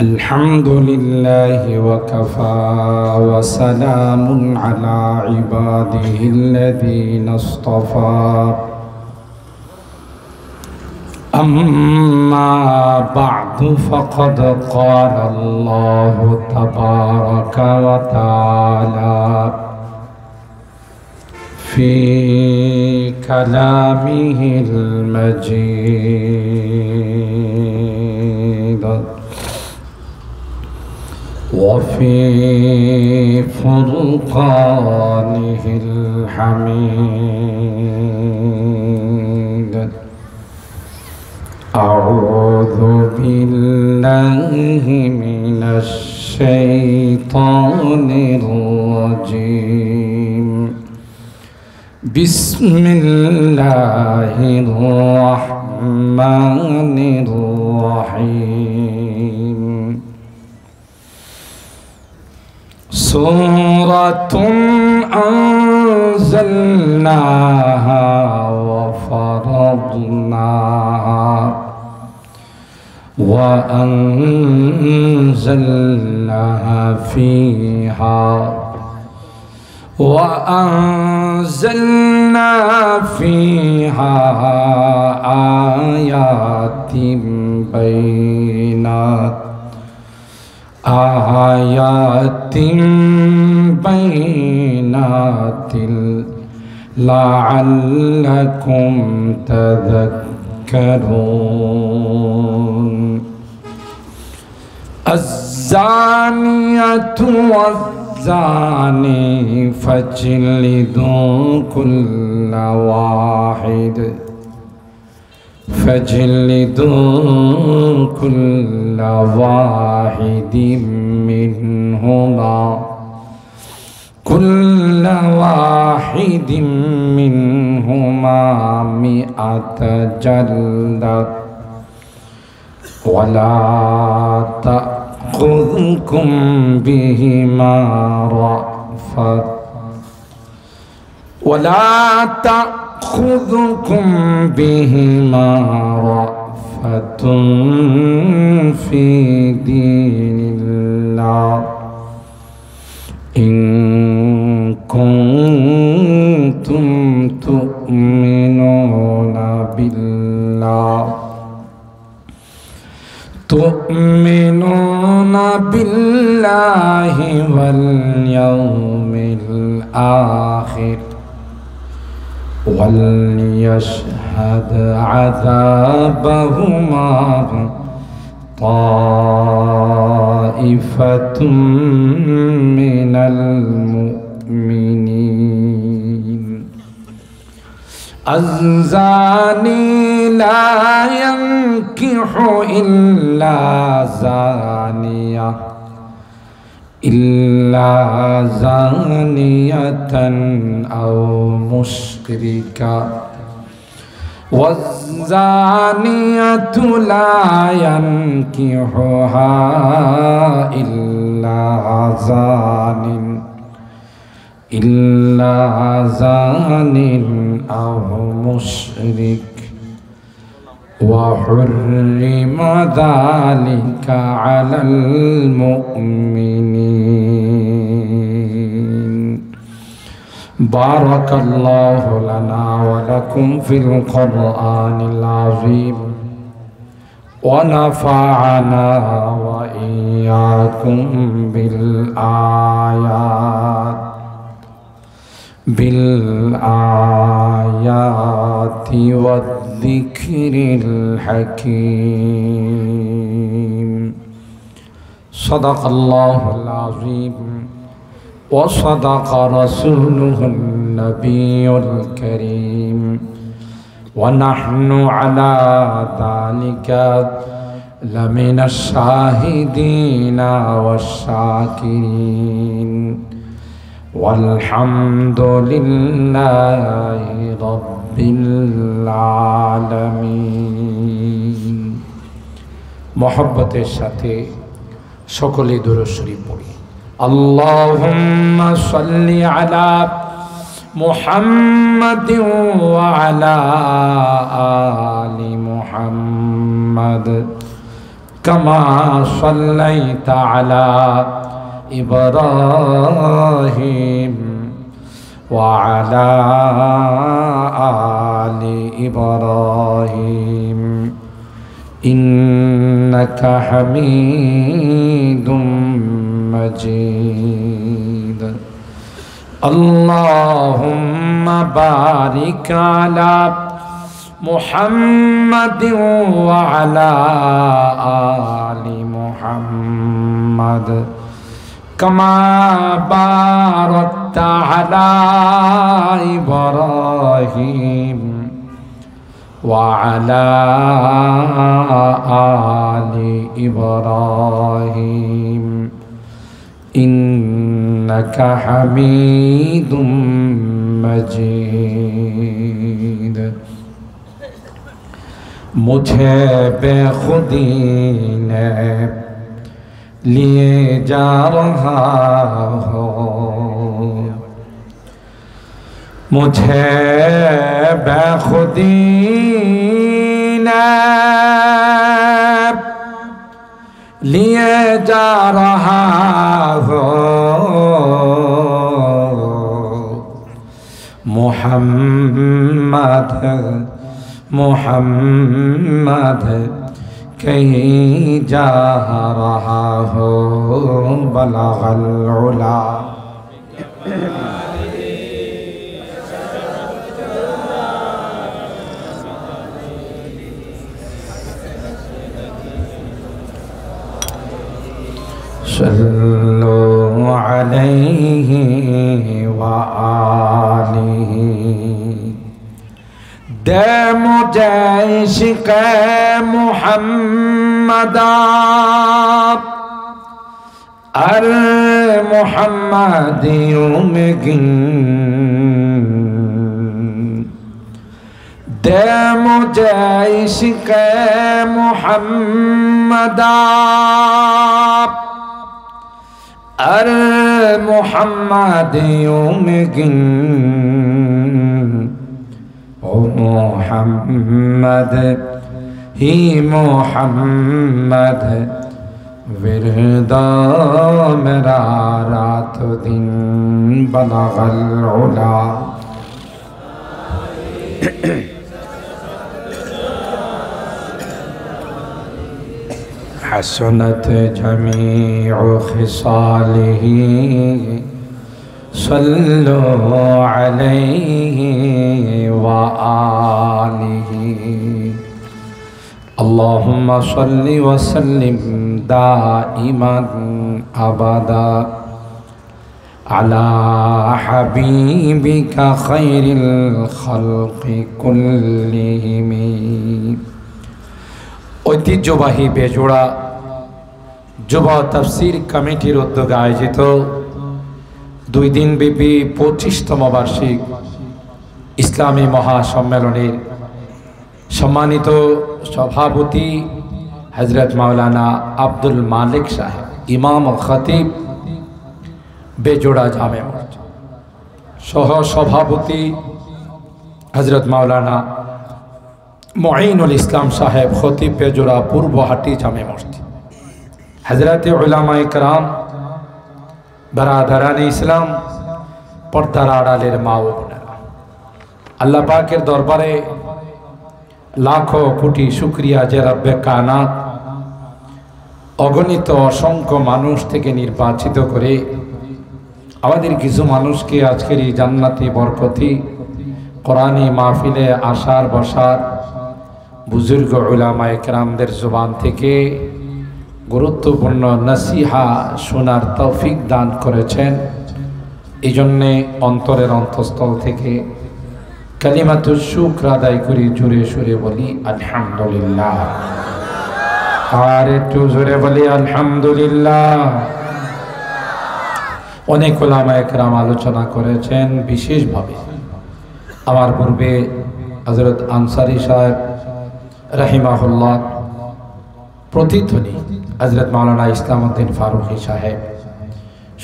الحمد لله وكفى وسلام على عباده الذين اصطفى أما بعد فقد قال الله تبارك وتعالى في كلامه المجيد وفي فرقانه الحميد أعوذ بالله من الشيطان الرجيم بسم الله الرحمن الرحيم سورة أنزلناها وفرضناها وأنزلنا فيها آيات بينات لعلكم تذكرون الزانية والزاني فاجلدوا كل واحد منهما 100 جلدة ولا تأخذكم بهما رأفة في دين الله إن كنتم تؤمنون بالله واليوم الآخر وليشهد عذابهما طائفة من المؤمنين الزاني لا ينكح إلا زانية أو مشركة والزانية لا ينكحها إلا زان أو مشرك وحرم ذلك على المؤمنين بارك الله لنا ولكم في القرآن العظيم ونفعنا وإياكم بالآيات والذكر الحكيم صدق الله العظيم وصدق رسوله النبي الكريم ونحن على ذلك لمن الشاهدين والشاكرين والحمد لله رب العالمين محبতের সাথে সকলে দুরূদ শরীফ পড়ি اللهم صل على محمد وعلى آل محمد كما صليت على إبراهيم وعلى آل إبراهيم إنك حميد مجيد اللهم بارك على محمد وعلى آل محمد كما باركت على إبراهيم وعلى آل إبراهيم إنك حميد مجيد मुझे बेखुदी ने लिए जा रहा हो मुझे बेखुदी ने लिए जा रहा हो मोहम्मद मोहम्मद कहीं जा रहा हो बलगल उला सल्लु अलैहि व आलिहि दे मुझे इश्क़ मुहम्मद अर मुहम्मदियों में गिन दे मुझे इश्क़ मुहम्मद अर मुहम्मदियों में गिन ओ मोहम्मद ही मोहम्मद विरदा मेरा रात दिन बलगल उला हसनत जमीउ खिसालिही सल्लु अलैहि व आलिहि अल्लाहुम्मा सल्लि व सल्लिम दाइमन अबदा अला हबीबिका खैरिल खल्क़ि कुल्लिहिम ঐতিহ্যবাহী বেজোড়া যুব তাফসীর কমিটির উদ্যোগে আয়োজিত 2 দিনব্যাপী 25তম বার্ষিক ইসলামী মহাসম্মেলনের সম্মানিত সভাপতি হযরত মাওলানা আব্দুল মালিক সাহেব ইমাম ও খতিব বেজোড়া জামে মসজিদ সহ সভাপতি হযরত মাওলানা মুঈনুল ইসলাম সাহেব খতিব বেজোড়া পূর্বহাটি জামে মসজিদ হযরতে উলামায়ে কেরাম বারাদারান ইসলাম পর্দার আড়ালের মা ও বোনেরা আল্লাহ পাকের দরবারে লাখো কোটি শুকরিয়া যে রব্বে কায়নাত অগণিত অসংখ্য মানুষ থেকে নির্বাচিত করে আমাদের কিছু মানুষকে আজকের এই জান্নাতি বরকতি কোরআনী মাহফিলে আসার বসার বুজুর্গ উলামায়ে কেরামদের জবান থেকে গুরুত্বপূর্ণ নসিহা শোনার তৌফিক দান করেছেন। এই জন্যে অন্তরের অন্তঃস্থল থেকে কালিমাতুশ শুকর আদায় করি, জোরে সুরে বলি আলহামদুলিল্লাহ। আর একটু জোরে বলি আলহামদুলিল্লাহ। অনেক উলামায়ে কেরাম আলোচনা করেছেন, বিশেষভাবে আমার পূর্বে হযরত আনসারী সাহেব রাহিমাহুল্লাহ প্রতিধ্বনি হযরত মাওলানা ইসলামউদ্দিন ফারুকী সাহেব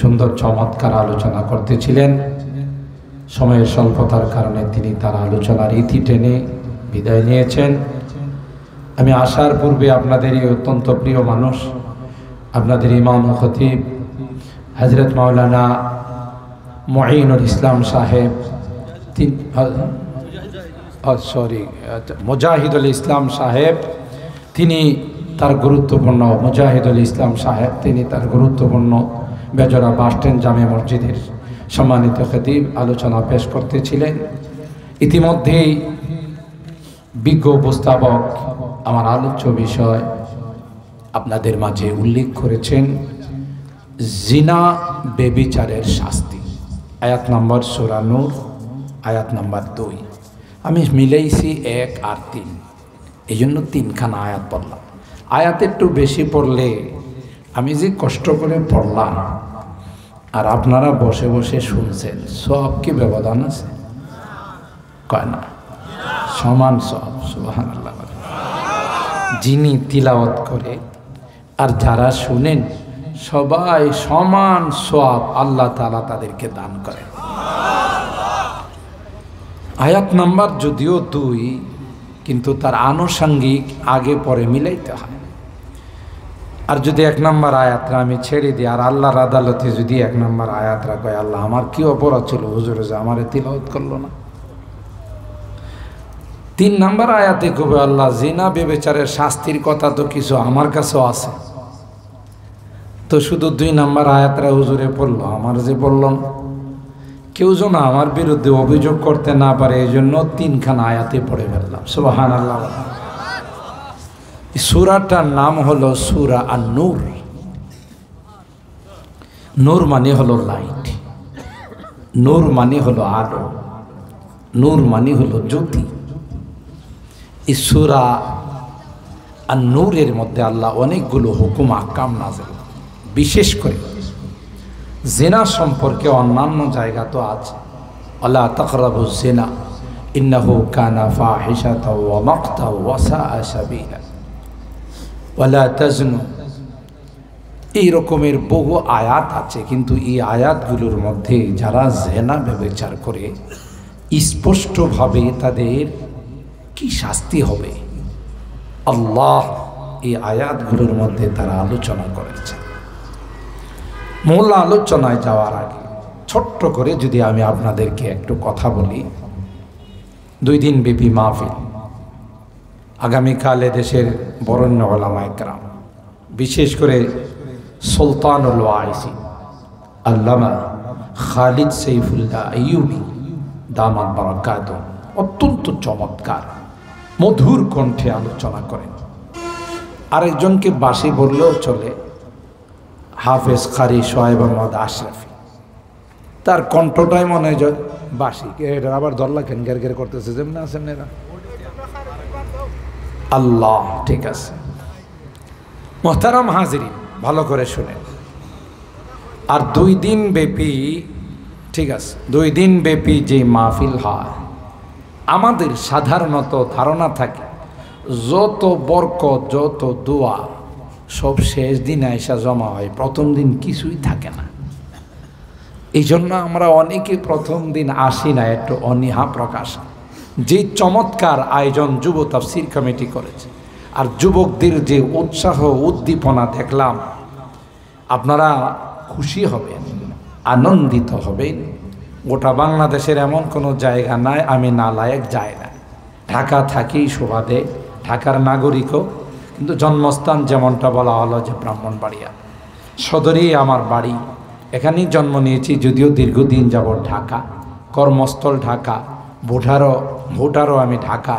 সুন্দর চমৎকার আলোচনা করতেছিলেন। সময়ের স্বল্পতার কারণে তিনি তার আলোচনার ইতি টেনে বিদায় নিয়েছেন। আমি আসার পূর্বে আপনাদের এই অত্যন্ত প্রিয় মানুষ, আপনাদের ইমাম খতিব হযরত মাওলানা মুঈনুল ইসলাম সাহেব, মুজাহিদুল ইসলাম সাহেব, তিনি তার গুরুত্বপূর্ণ মুজাহিদুল ইসলাম সাহেব তিনি তার গুরুত্বপূর্ণ বেজরা বাসস্ট্যান্ড জামে মসজিদের সম্মানিত খতিব আলোচনা পেশ করতেছিলেন। ইতিমধ্যেই বিজ্ঞ উপস্থাপক আমার আলোচ্য বিষয় আপনাদের মাঝে উল্লেখ করেছেন, জিনা বেবিচারের শাস্তি। আয়াত নম্বর সূরা নূর, আয়াত নম্বর 2। আমি মিলাইছি 1 আর 3, এই জন্য 3খানা আয়াত পড়লাম। আয়াত একটু বেশি পড়লে আমি যে কষ্ট করে পড়লাম আর আপনারা বসে বসে শুনছেন, সব কি ব্যবধান আছে? কয় না, সমান সব। সুবহানাল্লাহ। যিনি তিলাওয়াত করে আর যারা শুনেন সবাই সমান সওয়াব আল্লাহ তাআলা তাদেরকে দান করেন। আয়াত নাম্বার যদিও 2, কিন্তু তার আনুষঙ্গিক আগে পরে মিলাইতে হয়। আর যদি 1 নম্বর আয়াতটা আমি ছেড়ে দিই আর আল্লাহর আদালতে যদি 1 নম্বর আয়াতটা কয়, আল্লাহ আমার কি অপরাধ ছিল হুজুরে যে আমারে তিলাওয়াত করলো না। 3 নম্বর আয়াতে কবে আল্লাহ জিনা বেবিচারের শাস্তির কথা তো কিছু আমার কাছেও আছে, তো শুধু 2 নম্বর আয়াতটা হুজুরে পড়লো, আমার যে বলল কেউ যেন আমার বিরুদ্ধে অভিযোগ করতে না পারে, এই জন্য 3খানা আয়াতে পড়ে ফেললাম। সুবহানাল্লাহ। সূরাটার নাম হলো সূরা আন-নূর। নূর মানে হলো লাইট, নূর মানে হলো আলো, নূর মানে হলো জ্যোতি। এই সূরা আন-নূরের মধ্যে আল্লাহ অনেকগুলো হুকুম আহকাম নাযিল, বিশেষ করে জিনা সম্পর্কে। অন্যান্য জায়গা তো আছে, ওয়ালা তাকরাবুজ জিনা ইন্নাহু কানা ফাহিশাতাও ওয়া মাকতাও ওয়া সাআ সাবিলা ওয়ালা তাজনু, এই রকমের বহু আয়াত আছে। কিন্তু এই আয়াতগুলোর মধ্যে যারা জিনা ব্যভিচার করে স্পষ্টভাবে তাদের কি শাস্তি হবে আল্লাহ এই আয়াতগুলোর মধ্যে তারা আলোচনা করেছে। মূল আলোচনায় যাওয়ার আগে ছোট্ট করে যদি আমি আপনাদেরকে একটু কথা বলি, 2 দিন ব্যাপী মাহফিল। আগামীকালে দেশের বরেণ্য উলামায়ে কেরাম, বিশেষ করে সুলতানুল ওয়াইসি আল্লামা খালিদ সাইফুল্লাহ আইয়ুবী দামাত বারাকাতুহু অত্যন্ত চমৎকার মধুর কণ্ঠে আলোচনা করেন। আরেকজনকে বাসি বললেও চলে, হাফেজ কারি সোহাইব আহমদ আশরাফি, তার কণ্ঠটাই মনে হয় বাসি। এটা আবার দল্লা কেন গের গের করতেছে, যেমন আছেন এরা। আল্লাহ ঠিক আছে। মোহতারাম হাজিরিন, ভালো করে শুনেন। আর 2 দিন ব্যাপী, ঠিক আছে, 2 দিন ব্যাপী যে মাহফিল হয়, আমাদের সাধারণত ধারণা থাকে যত বরকত যত দোয়া সব শেষ দিনে এসে জমা হয়, প্রথম দিন কিছুই থাকে না। এই জন্য আমরা অনেকে প্রথম দিন আসি না, একটু অনীহা প্রকাশ। যে চমৎকার আয়োজন যুব তাফসীর কমিটি করেছে আর যুবকদের যে উৎসাহ উদ্দীপনা দেখলাম, আপনারা খুশি হবেন, আনন্দিত হবেন। গোটা বাংলাদেশের এমন কোনো জায়গা নাই আমি নালায়েক যাই না। ঢাকা থাকি সুবাদে, ঢাকার নাগরিকও, কিন্তু জন্মস্থান যেমনটা বলা হলো যে ব্রাহ্মণবাড়িয়া সদরেই আমার বাড়ি, এখানেই জন্ম নিয়েছি। যদিও দীর্ঘদিন যাবৎ ঢাকা, কর্মস্থল ঢাকা, ভোটারও আমি ঢাকা।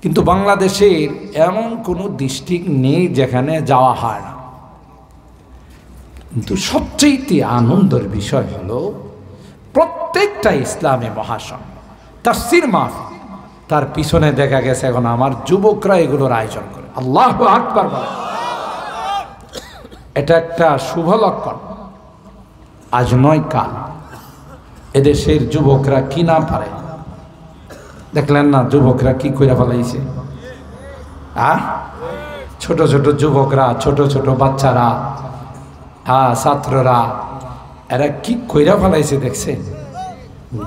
কিন্তু বাংলাদেশের এমন কোনো ডিস্ট্রিক্ট নেই যেখানে যাওয়া হয় না। কিন্তু সবচেয়ে আনন্দের বিষয় হলো প্রত্যেকটা ইসলামী মহাসন তাফসীর মাহফিল, তার পিছনে দেখা গেছে এখন আমার যুবকরা এগুলোর আয়োজন করে। আল্লাহু আকবার বলে, এটা একটা শুভ লক্ষণ। আজ নয় কাল এদেশের যুবকরা কি না পারে, দেখলেন না যুবকরা কি কইরা ফেলাইছে। ছোট ছোট যুবকরা, ছোট ছোট বাচ্চারা, ছাত্ররা, এরা কি কইরা ফেলাইছে দেখছেন।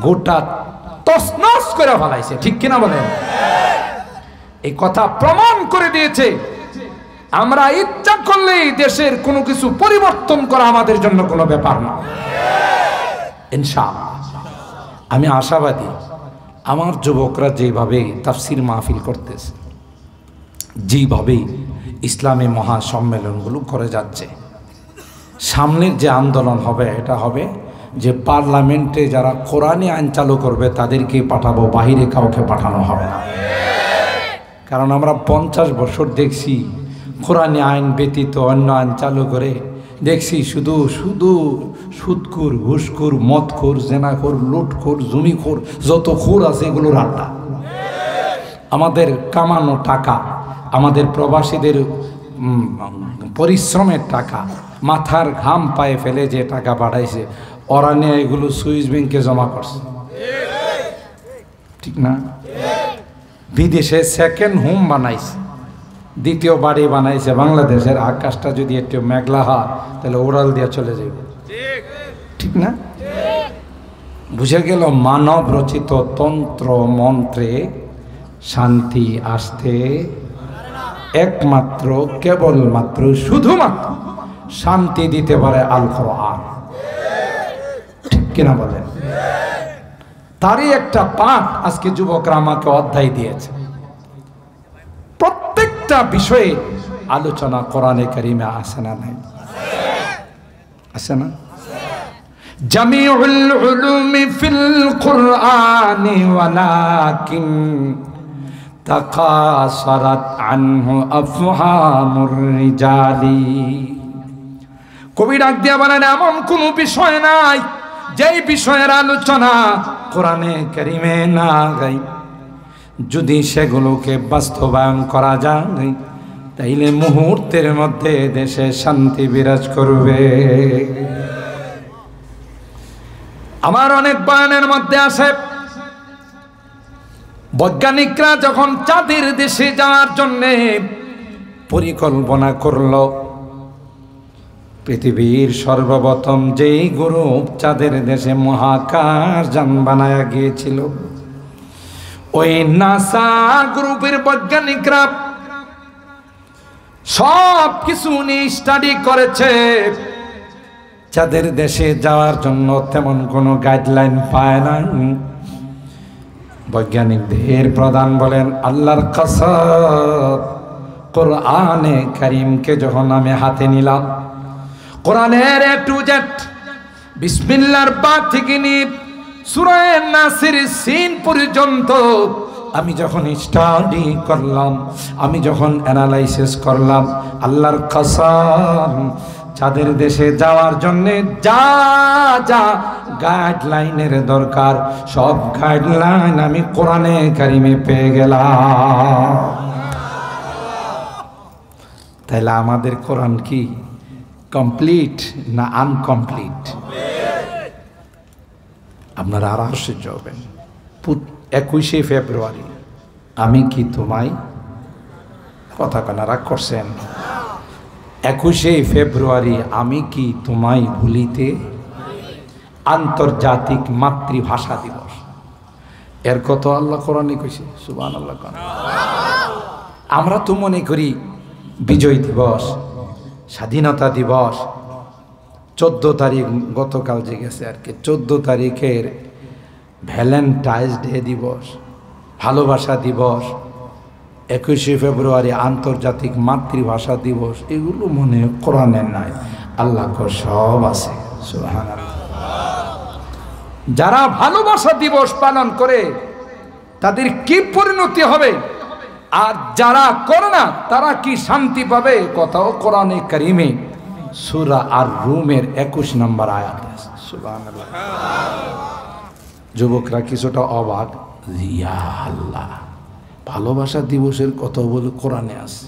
গোটা তছনছ করে ফেলাইছে, ঠিক কিনা বলেন? এই কথা প্রমাণ করে দিয়েছে আমরা ইচ্ছা করলেই দেশের কোনো কিছু পরিবর্তন করা আমাদের জন্য কোনো ব্যাপার না, ইনশাআল্লাহ। আমি আশাবাদী আমার যুবকরা যেভাবে তাফসির মাহফিল করতেছে, যেভাবে ইসলামী মহাসম্মেলনগুলো করে যাচ্ছে, সামনের যে আন্দোলন হবে এটা হবে যে পার্লামেন্টে যারা কোরআনে আইন চালু করবে তাদেরকে পাঠাবো, বাহিরে কাউকে পাঠানো হবে না। কারণ আমরা 50 বছর দেখছি কোরআনে আইন ব্যতীত অন্য আইন চালু করে দেখছি শুধু শুধু সুদখোর, ঘুষখোর, মদখোর, জেনাখোর, লুটখোর, জমিখোর, যত খোর আছে এগুলোর আড্ডা। আমাদের কামানো টাকা, আমাদের প্রবাসীদের পরিশ্রমের টাকা, মাথার ঘাম পায়ে ফেলে যে টাকা পাঠাইছে, ওরা নিয়ে এগুলো সুইস ব্যাংকে জমা করছে, ঠিক না? বিদেশে সেকেন্ড হোম বানাইছে, দ্বিতীয় বাড়ি বানাইছে। বাংলাদেশের আকাশটা যদি একটু মেঘলা হয় তাহলে ওড়াল দিয়ে চলে যাবে, ঠিক না? বুঝে গেল মানব রচিত তন্ত্র মন্ত্রে শান্তি আসতে একমাত্র, কেবলমাত্র, শুধুমাত্র শান্তি দিতে পারে আল কোরআন, ঠিক কিনা বলেন? তারই একটা পাঠ আজকে যুবকরা আমাকে অধ্যায় দিয়েছে। প্রত্যেকটা বিষয়ে আলোচনা কোরআনে কারিমে আছে না নাই? আছে না? জামিউল উলুমি ফিল কুরআনি ওয়ালাকিন তাকাসারাত আনহু আফহামুর রিজালি। কবি ডাক দিয়া বলেন, এমন কোন বিষয় নাই যেই বিষয়ের আলোচনা কোরআনে কারিমে না গাই, যদি সেগুলোকে বাস্তবায়ন করা যায় তাইলে মুহূর্তের মধ্যে দেশে শান্তি বিরাজ করবে। আমার অনেক বয়ানের মধ্যে আছে, বৈজ্ঞানিকরা যখন চাঁদের দেশে যাওয়ার জন্য পরিকল্পনা করলো, পৃথিবীর সর্বপ্রথম যেই গ্রুপ চাঁদের দেশে মহাকাশ যান বানায়া গিয়েছিল, ওই নাসা গ্রুপের বৈজ্ঞানিকরা সব কিছু নিয়ে স্টাডি করেছে। চাঁদের দেশে যাওয়ার জন্য তেমন কোনো গাইডলাইন পায় না। বৈজ্ঞানিকদের প্রধান বলেন, আল্লাহর কসম, কোরআনে কারীমকে যখন আমি হাতে নিলাম, কোরআনের এ টু জেড বিসমিল্লাহর বা থেকে নিয়ে সূরা নাসের সিন পর্যন্ত আমি যখন স্টাডি করলাম, আমি যখন অ্যানালাইসিস করলাম, আল্লাহর কসম, চাঁদের দেশে যাওয়ার জন্য যা যা গাইডলাইনের দরকার সব গাইডলাইন আমি কোরআনে কারিমে পেয়ে গেলাম। তাইলে আমাদের কোরআন কি কমপ্লিট না আনকমপ্লিট? আপনারা আর আশ্চর্য হবেন। 21শে ফেব্রুয়ারি আমি কি তোমায়, কথা কানা রাগ করছেন? 21শে ফেব্রুয়ারি আমি কি তোমায় ভুলিতে, আন্তর্জাতিক মাতৃভাষা দিবস। এর কত আল্লাহ কোরআনে কইছে, সুবহানাল্লাহ। আমরা তো মনে করি বিজয় দিবস, স্বাধীনতা দিবস, 14 তারিখ গতকাল যে গেছে আর কি, 14 তারিখের ভ্যালেন্টাইন্স ডে দিবস, ভালোবাসা দিবস, 21শে ফেব্রুয়ারি আন্তর্জাতিক মাতৃভাষা দিবস, এগুলো মনে কোরআনে নাই। আল্লাহ সব আছে, সুবহানাল্লাহ। যারা ভালোবাসা দিবস পালন করে তাদের কি পরিণতি হবে, আর যারা করে না তারা কি শান্তি পাবে, কথাও কোরআনে কারিমে সূরা আর রুমের 21 নম্বর আয়াত আছে, সুবহানাল্লাহ। যুবকরা কিছুটা অবাক, ইয়া আল্লাহ, ভালোবাসা দিবসের কথা বলে কোরআনে আছে,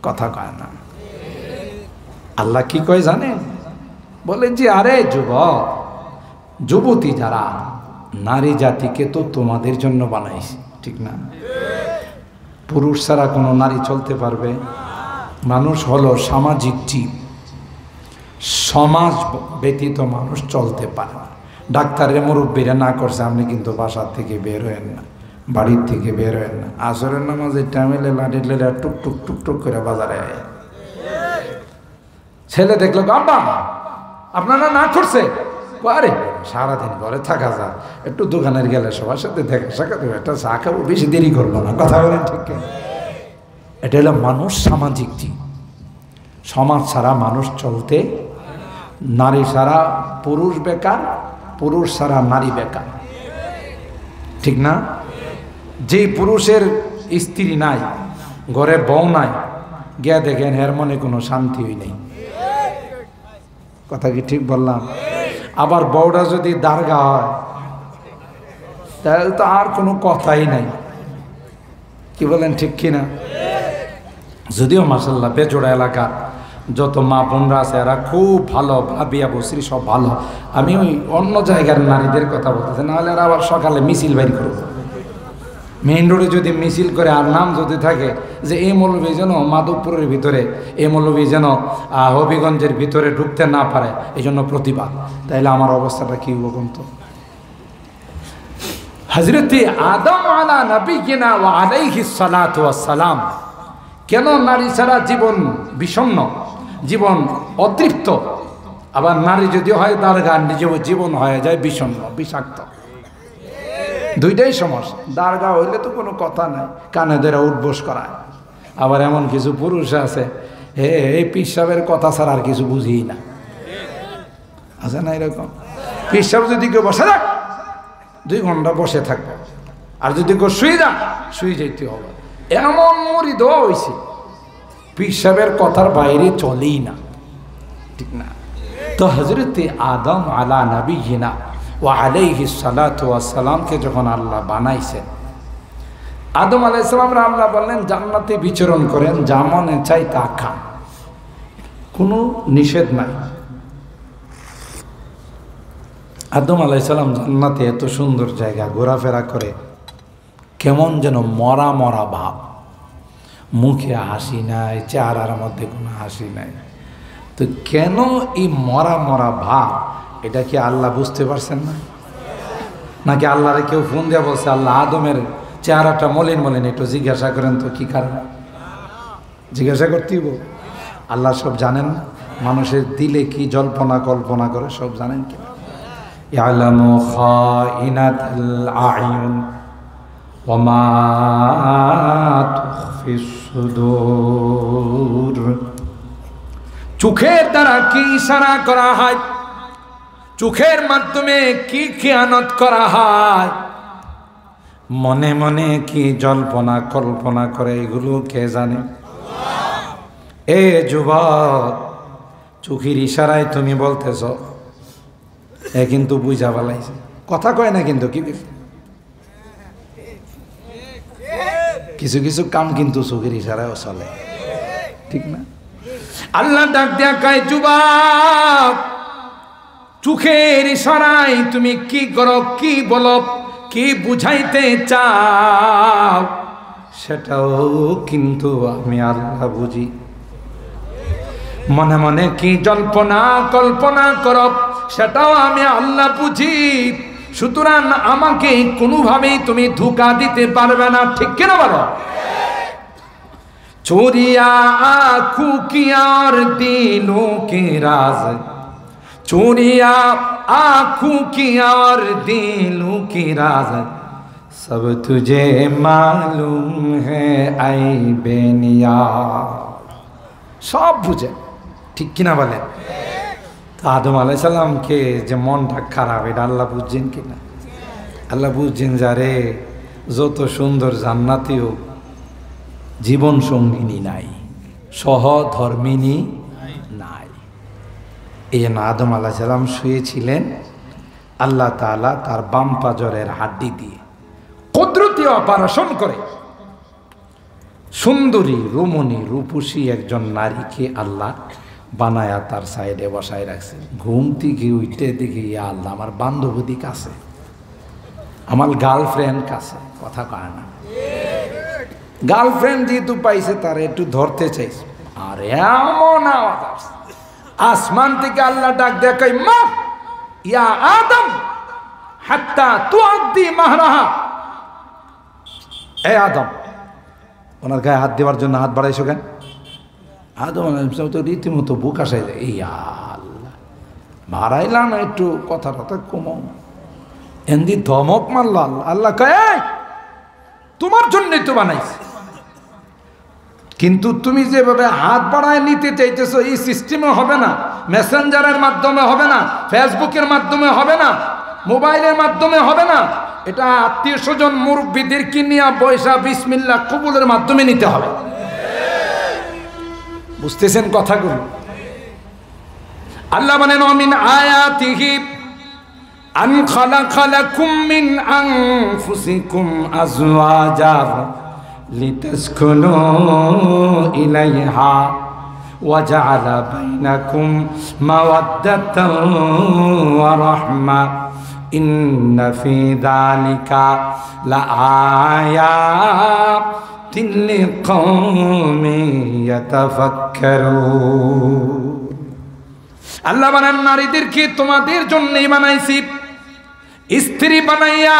কথা কয় না। আল্লাহ কি কয় জানেন? বলে যে আরে যুবক যুবতী যারা, নারী জাতিকে তো তোমাদের জন্য বানাইছি, ঠিক না? পুরুষ ছাড়া কোনো নারী চলতে পারবে? মানুষ হলো সামাজিক জীব, সমাজ ব্যতীত মানুষ চলতে পারে না। ডাক্তারের মুরব্বীরা না করছে আপনি কিন্তু বাসার থেকে বের হয়েন না, বাড়ির থেকে বের হয়েন না। আসরের নামাজের টাইমে লাঠি লেলা টুক টুক টুক টুক করে বাজারে আয়। ছেলে দেখলো আব্বা আপনারা না করছে, আরে সারাদিন ঘরে থাকা যায়, একটু দোকানের গেলে সবার সাথে দেখা সাক্ষাৎ একটা চা খাবো, বেশি দেরি করবো না। কথা বলেন ঠিক? এটা হলো মানুষ, সামাজিক জীব। সমাজ ছাড়া মানুষ চলতে, নারী ছাড়া পুরুষ বেকার, পুরুষ ছাড়া নারী বেকার, ঠিক না? যে পুরুষের স্ত্রী নাই, ঘরে বউ নাই, গিয়া দেখেন এর মনে কোনো শান্তিই নেই। কথা কি ঠিক বললাম? আবার বউটা যদি দারগা হয় তাহলে তো আর কোনো কথাই নাই। কি বলেন ঠিক কিনা? যদিও মাশাআল্লাহ বেজোড়া এলাকা যত মা বোনরা আছে এরা খুব ভালো, ভাবিয়া বসরি সব ভালো। আমি ওই অন্য জায়গার নারীদের কথা বলতেছি, নাহলে এরা আবার সকালে মিছিল বাইর করবো। মেইন রোডে যদি মিছিল করে আর নাম যদি থাকে যে এই মৌলবী যেন মাধবপুরের ভিতরে, এই মৌলবী যেন হবিগঞ্জের ভিতরে ঢুকতে না পারে, এই জন্য প্রতিবাদ, তাইলে আমার অবস্থাটা কি হবো বলতো? হযরতে আদম আলা নবিয়িনা ওয়া আলাইহিস সালাতু ওয়াস সালাম কেন নারী ছাড়া জীবন বিষণ্ণ, জীবন অতৃপ্ত। আবার নারী যদি হয় দারগা, নিজেও জীবন হয়ে যায় বিষণ্ণ, বিষাক্ত। দুইটাই সমস্যা। দারগা হইলে তো কোনো কথা নাই, কানে ধরে উঠবোস করায়। আবার এমন কিছু পুরুষ আছে এই পীর সাহেবের কথা ছাড়া আর কিছু বুঝিই না, আছে না এরকম? পীর সাহেব যদি কেউ বসে থাক 2 ঘন্টা বসে থাকবে, আর যদি কেউ শুয়ে যান শুয়ে যেতে হবে। এমন মুরিদ হয়েছে পীর সাহেবের কথার বাইরে চলেই না, ঠিক না? তো হযরতে আদম আলা নবিয়িনা ওয়া আলাইহিস সালাতু ওয়াস সালামকে যখন আল্লাহ বানাইছেন, আদম আলাইহিস সালামরা আল্লাহ বললেন জান্নাতে বিচরণ করেন, যা মনে চাই তা খান, কোনো নিষেধ নাই। আদম আলাইহিস সালাম জান্নাতে এত সুন্দর জায়গা, ঘোরাফেরা করে কেমন যেন মরা মরা ভাব, মুখে হাসি নাই, চেহারার মধ্যে কোনো হাসি নাই। তো কেন এই মরা মরা ভাব, এটা কি আল্লাহ বুঝতে পারছেন না? নাকি আল্লাহরে কেউ ফোন দিয়ে বলছে আল্লাহ আদমের চেহারাটা মলিন মলিন, একটু জিজ্ঞাসা করেন তো কি কারণ? জিজ্ঞাসা করতেই বল। আল্লাহ সব জানেন, মানুষের দিলে কি জল্পনা কল্পনা করে সব জানেন কি? ইয়ালামু খাইনাতাল আয়ুন ওয়া মা তুখফিস সুদূর। চোখের দ্বারা কি ইশারা করা হয়, চোখের মাধ্যমে কি খেয়ানত করা হয়, মনে মনে কি জল্পনা কল্পনা করে, এগুলো কে জানে? এ যুবক, চোখের ইশারায় তুমি বলতেছ, এ কিন্তু বুঝা ফেলাইছে, কথা কয় না কিন্তু কি কিছু কিছু কাম কিন্তু চোখের ইশারায়ও চলে, ঠিক না? আল্লাহ ডাক দিয়া কয় যুবক, চোখের ইশারায় তুমি কি করো, কি বলো, কি বুঝাইতে চাও, সেটাও কিন্তু আমি আল্লাহ বুঝি। মনে মনে কি জল্পনা কল্পনা করো, সেটাও আমি আল্লাহ বুঝি। সুতরাং আমাকে কোনোভাবেই তুমি ধোঁকা দিতে পারবে না, ঠিক কিনা বলো? চোরিয়া আঁখু কি আর দিलों के राज, चोरिया आँखों की और दिलों की राज, सब तुझे मालूम है ऐ बेनियाज। সব বুঝে, ঠিক কিনা বলেন? আদম আলাইহিস সালামকে যে মনটা খারাপ, এটা আল্লাহ বুঝছেন কিনা? আল্লাহ বুঝছেন যারে যত সুন্দর জান্নাতীয় জীবন সঙ্গিনী নাই, সহধর্মিনী নাই। এই জন্য আদম আলাইহিস সালাম শুয়েছিলেন, আল্লাহ তাআলা তার বাম পাজরের হাড্ডি দিয়ে কুদরতি অপারেশন করে সুন্দরী রমণী রূপসী একজন নারীকে আল্লাহ বানায়া তার সাইডে বসায় রাখছে। ঘুম থেকে উঠতে দেখি ইয়া আল্লাহ, আমার বান্ধবী কাছে, আমার গার্লফ্রেন্ড কাছে, কথা কয় না। গার্লফ্রেন্ড যেহেতু পাইছে তার একটু ধরতে চাইছে, আর এমন আওয়াজ আসমান থেকে আল্লাহ ডাক দেয়, মা ইয়া আদম হাত্তা তুআদ্দি মাহরাহা। এ আদম, ওনার গায়ে হাত দেওয়ার জন্য হাত বাড়াইছো কেন? আদম আলাইহিস সালাম তো রীতিমতো বুক আসাই যায়, এই আল্লাহ মারাইলাম না, একটু কথা কমাও। এমনি ধমক মারল আল্লাহ। আল্লাহ কয় তোমার জন্যই তো বানাইছে, কিন্তু তুমি যেভাবে হাত বাড়ায় নিতে চাইতেছো এই সিস্টেমে হবে না, মেসেঞ্জারের মাধ্যমে হবে না, ফেসবুকের মাধ্যমে হবে না, মোবাইলের মাধ্যমে হবে না, এটা আত্মীয় স্বজন মুরব্বীদেরকে নিয়ে বৈশা বিসমিল্লাহ কবুলের মাধ্যমে নিতে হবে। বুঝতেছেন কথাগুলো? আল্লাহ বলেন মিন আয়াতিহি আন খালাকা লাকুম মিন আনফুসিকুম আজওয়াজা লিতাসকুনু ইলাইহা ওয়া জাআলা বাইনাকুম মাওয়াদ্দাতান ওয়া রাহমা ইন্না ফি যালিকা লাআয়াতিন লিকাওমিন ইয়াতাফাক্কারুন। আল্লাহ বানান নারীদেরকে তোমাদের জন্যই বানাইছি, স্ত্রী বানাইয়া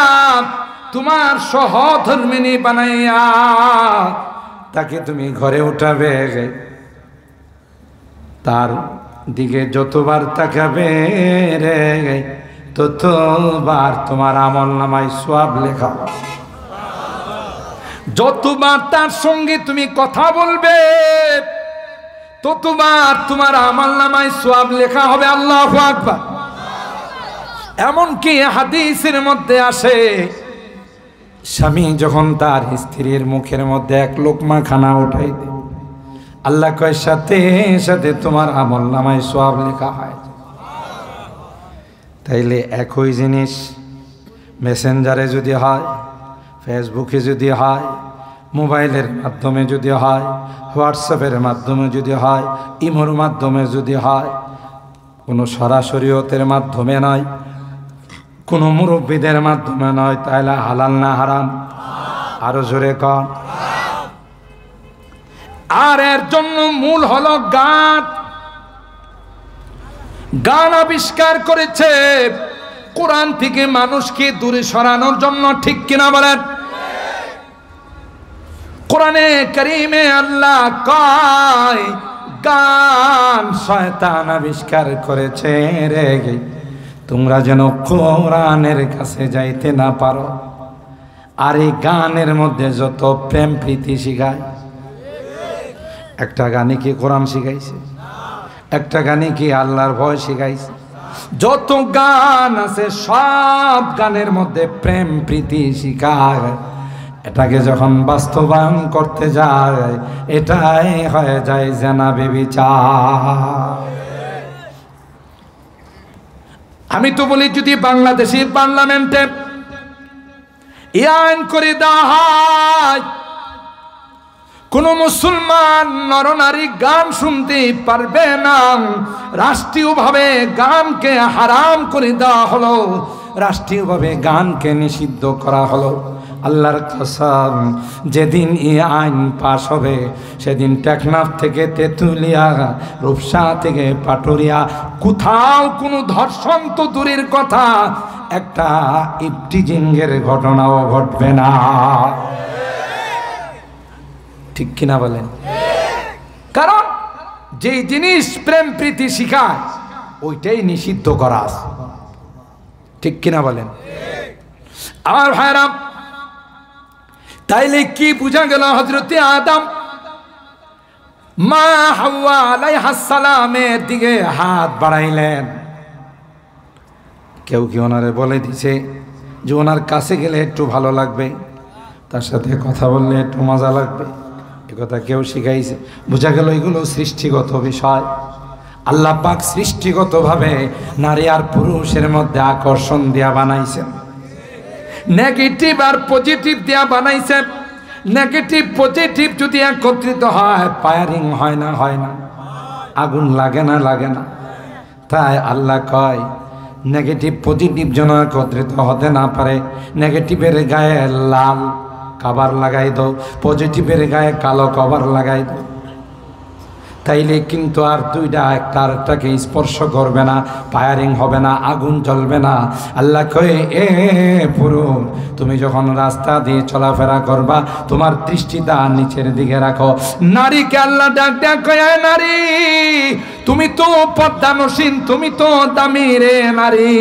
তোমার সহধর্মিণী বানাইয়া তাকে তুমি ঘরে উঠাবে, তার দিকে যতবার তাকাবে রে ততবার তোমার আমলনামায় সওয়াব লেখা। যতবার তার সঙ্গে তুমি কথা বলবে ততবার তোমার আমলনামায় সওয়াব লেখা হবে। আল্লাহু আকবার। এমনকি হাদিসের মধ্যে আসে, স্বামী যখন তার স্ত্রীর মুখের মধ্যে এক লোকমা খানা উঠাই দেয়, আল্লাহ কয় সাথে সাথে তোমার আমলনামায় সওয়াব লেখা হয়। তাইলে একই জিনিস মেসেঞ্জারে যদি হয়, ফেসবুকে যদি হয়, মোবাইলের মাধ্যমে যদি হয়, হোয়াটসঅ্যাপের মাধ্যমে যদি হয়, ইমোর মাধ্যমে যদি হয়, কোনো সরাসরিয়তের মাধ্যমে নয়, কোনো মুরব্বীদের মাধ্যমে নয়, তাহলে হালাল না হারাম? আরো জোরে কর। আর এর জন্য মূল হলো গান। গান আবিষ্কার করেছে কোরআন থেকে মানুষকে দূরে সরানোর জন্য, ঠিক কিনা বলেন? কোরআনে কারীমে আল্লাহ কয় গান শয়তান আবিষ্কার করেছে রে, তোমরা যেন কোরআনের কাছে যাইতে না পারো। আর এই গানের মধ্যে যত প্রেম প্রীতি শিখায়, একটা গানে কি কোরআন শিখাইছে? একটা গানে কি আল্লাহর ভয় শিখাইছে? যত গান আছে সব গানের মধ্যে প্রেম প্রীতি শিখায়। এটাকে যখন বাস্তবায়ন করতে যায় এটাই হয়ে যায় জেনা ব্যভিচার। আমি তো বলি যদি বাংলাদেশের পার্লামেন্টে আইন করে দেওয়া হয় কোন মুসলমান নরনারী গান শুনতে পারবে না, রাষ্ট্রীয়ভাবে গানকে হারাম করে দেওয়া হলো, রাষ্ট্রীয়ভাবে গানকে নিষিদ্ধ করা হলো। আল্লাহর কসম, যেদিন এই আইন পাশ হবে সেদিন টেকনাফ থেকে তেঁতুলিয়া, রূপসা থেকে পাটুরিয়া, কোথাও কোনো ধর্ষণ তো দূরের কথা, একটা ইফটিজিংয়ের ঘটনাও ঘটবে না। ঠিক কিনা বলেন? কারণ যেই জিনিস প্রেম প্রীতি শিখায় ওইটাই নিষিদ্ধ করা আছে। ঠিক কিনা বলেন? আমার ভাইরা, তাইলে কি বুঝা গেল? হযরতে আদম মা হাওয়া আলাইহিস সালামের দিকে হাত বাড়াইলেন। কেউ কি ওনারে বলে দিছে যে ওনার কাছে গেলে একটু ভালো লাগবে, তার সাথে কথা বললে একটু মজা লাগবে? কথা কেউ শিখাইছে? বোঝা গেল এগুলো সৃষ্টিগত বিষয়। আল্লাহ পাক সৃষ্টিগতভাবে নারী আর পুরুষের মধ্যে আকর্ষণ দিয়া বানাইছেন, নেগেটিভ আর পজিটিভ দিয়া বানাইছেন। নেগেটিভ পজিটিভ যদি একত্রিত হয় ফায়ারিং হয় না? হয় না? আগুন লাগে না? লাগে না? তাই আল্লাহ কয় নেগেটিভ পজিটিভ যেন একত্রিত হতে না পারে, নেগেটিভের গায়ে লাল কভার লাগাই দাও, পজিটিভের গায়ে কালো কভার লাগাই দাও। তাইলে কিন্তু আর দুইটা একটা আরেকটাকে স্পর্শ করবে না, ফায়ারিং হবে না, আগুন জ্বলবে না। আল্লাহ কয়ে এ পুরুষ, তুমি যখন রাস্তা দিয়ে চলাফেরা করবা তোমার দৃষ্টিটা নিচের দিকে রাখো। নারীকে আল্লাহ ডাক ডাক কয়ে, নারী তুমি তো পর্দানসীন, তুমি তো দামি রে নারী,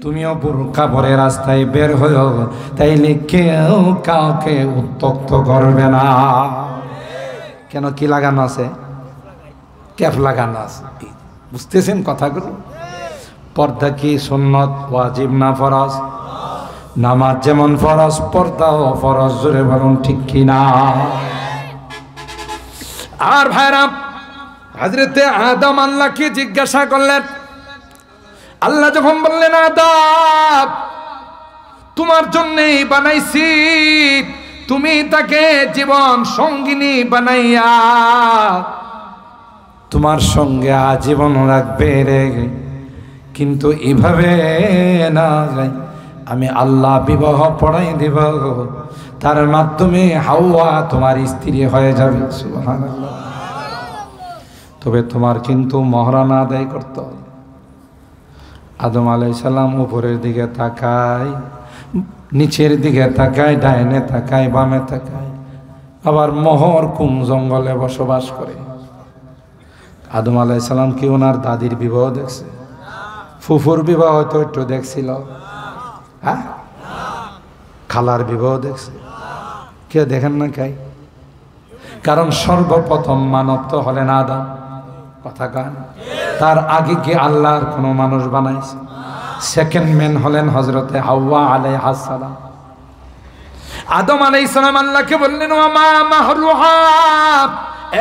তুমিও বোরকা পরে রাস্তায় বের হও, তাইলে কেউ কাউকে উত্তক্ত করবে না। কেন কি লাগানো আছে? ক্যাপ লাগানো আছে। বুঝতেছেন কথাগুলো? পর্দা কি সুন্নত, ওয়াজিব না ফরজ? নামাজ যেমন ফরজ, পর্দাও ফরজ। জোরে বলুন ঠিক কিনা? আর ভাইরা, হযরতে আদম আল্লাহকে জিজ্ঞাসা করলেন, আল্লাহ যখন বললেন আদম তোমার জন্যই বানাইছি, তুমি তাকে জীবন সঙ্গিনী বানাইয়া তোমার সঙ্গে আজীবন রাখবে রে, কিন্তু এভাবে না, আমি আল্লাহ বিবাহ পড়াই দেব, তার মাধ্যমে হাওয়া তোমার স্ত্রী হয়ে যাবে। সুবহানাল্লাহ। তবে তোমার কিন্তু মহরানা আদায় করতে হবে। আদম আলাইহিস সালাম উপরের দিকে তাকায়, নিচের দিকে তাকায়, ডাইনে তাকায়, বামে তাকায়, আবার মোহর কোন জঙ্গলে বসবাস করে। আদম আলাইহিস সালাম কি ওনার দাদির বিবাহ দেখছে? ফুফুর বিবাহ হয়তো একটু দেখছিল, হ্যাঁ? খালার বিবাহ দেখছে? কেউ দেখেন না কাই? কারণ সর্বপ্রথম মানব তো হলেন আদম। কথা কান, তার আগে কি আল্লাহর কোনো মানুষ বানাইছে? সেকেন্ড ম্যান হলেন হযরতে হাওয়া আলাইহাস সালাম। আদম আলাইহিস সালাম আল্লাহকে বললেন, ওয়া মা মাহরুহা,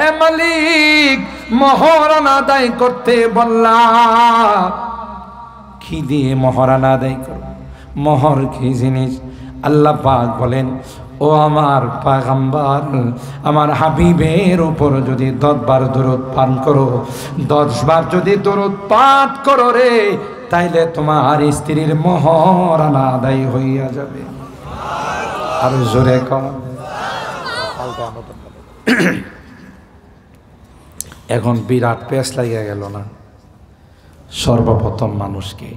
এ মালিক মহরানা আদায় করতে বললাম, কি দিয়ে মহরানা আদায় করব? মোহর কি জিনিস? আল্লাহ পাক বলেন, ও আমার পয়গম্বর, আমার হাবিবের উপর যদি 10 বার দরুদ পাঠ করো, 10 বার যদি দরুদ পাঠ করো রে, তাইলে তোমার স্ত্রীর মহরানা আদায় হইয়া যাবে। আর জোরে কর। এখন বিরাট পেস লাগিয়া গেল না? সর্বপ্রথম মানুষকে,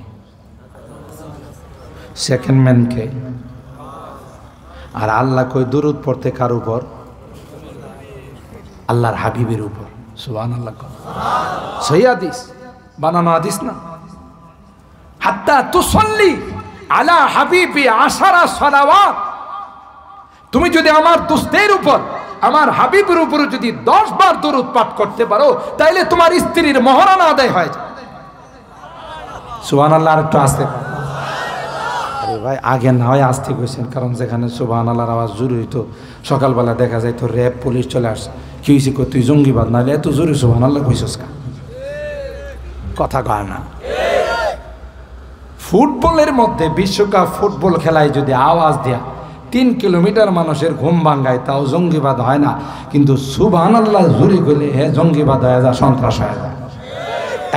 সেকেন্ড ম্যানকে, আর আল্লাহ কই দুরূদ পড়তে কার উপর? আল্লাহর হাবিবের উপর। সুবহানাল্লাহ। সহিহ হাদিস, বানানো হাদিস না। হাত্তা তুসাল্লি আলা হাবিবি 10 সালাওয়াত, তুমি যদি আমার দোস্তের উপর, আমার হাবিবের উপর যদি 10 বার দরুদ পাঠ করতে পারো, তাইলে তোমার স্ত্রীর মহরানা আদায় হয়। সুবহানাল্লাহ। আর একটু আস্তে। আরে ভাই, আগে না হয় আসতে কইছেন, কারণ যেখানে সুবহানাল্লাহর আওয়াজ জোরে হইতো, সকালবেলা দেখা যায় তো র্যাব পুলিশ চলে আসছে, কি হয়েছে কই তুই জঙ্গিবাদ, নাহলে এত জোরে সুবহানাল্লাহ কইছস কা? কথা কয় না। ফুটবলের মধ্যে, বিশ্বকাপ ফুটবল খেলায় যদি আওয়াজ দেয়া 3 কিলোমিটার মানুষের ঘুম ভাঙ্গায়, তাও জঙ্গিবাদ হয় না, কিন্তু সুবহানাল্লাহ জোরে কইলে হে জঙ্গিবাদ হয়ে যায়, সন্ত্রাস হয়ে যায়।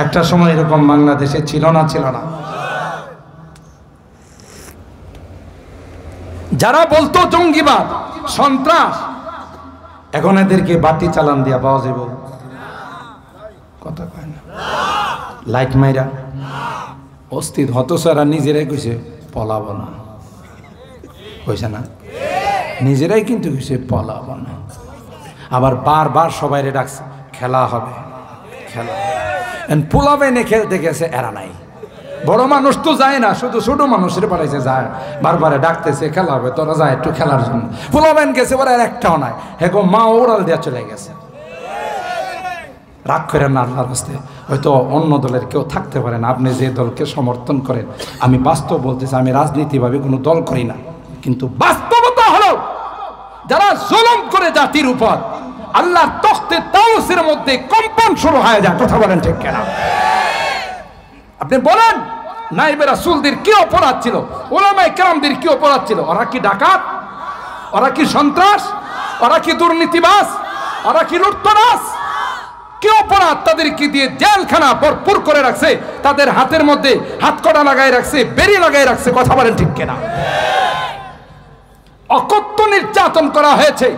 একটা সময় এরকম বাংলাদেশে ছিল না? ছিল না? যারা বলতো জঙ্গিবাদ, সন্ত্রাস, এখন এদেরকে বাতি চালান দিয়া পাওয়া যাবে? কথা কয় না। লাইট মাইরা অস্থির হতসারা নিজেরাই কইছে পলাবো না, কইছে না? নিজেরাই কিন্তু কইছে পলাবো না। আবার বারবার সবাই ডাকছে, খেলা হবে, খেলা। পোলাবেনে খেলতে গেছে, এরা নাই। বড় মানুষ তো যায় না, শুধু ছোট মানুষের পাঠাইছে, যায় বারবার ডাকতেছে খেলা হবে, তোরা যায় একটু খেলার জন্য। পোলাবেন গেছে, ওরা একটাও নাই। হেগো মা ওরাল দেওয়া চলে গেছে। রাগ করেন না আল্লাহর হস্তে, হয়তো অন্য দলের কেউ থাকতে পারেন, আপনি যে দলকে সমর্থন করেন। আমি বাস্তব বলতেছি, আমি রাজনীতিভাবে কোনো দল করি না, কিন্তু বাস্তবতা হলো যারা জুলুম করে জাতির উপর, আল্লাহর তখতে তাওসের মধ্যে কম্পন শুরু হয়ে যায়। কথা বলেন ঠিক কিনা? আপনি বলেন নাইবে রাসূলদের কি অপরাধ ছিল, উলামায়ে কেরামদের কি অপরাধ ছিল? ওরা কি ডাকাত? ওরা কি সন্ত্রাস? ওরা কি দুর্নীতিবাজ? ওরা কি লুটতরাজ? কি অপরাধ তাদেরকে দিয়ে জেলখানা ভরপুর করে রাখছে, তাদের হাতের মধ্যে হাতকড়া লাগাই রাখছে, বেড়ি লাগাই রাখছে। কথা বলেন ঠিক কিনা? অকথ্য নির্যাতন করা হয়েছে।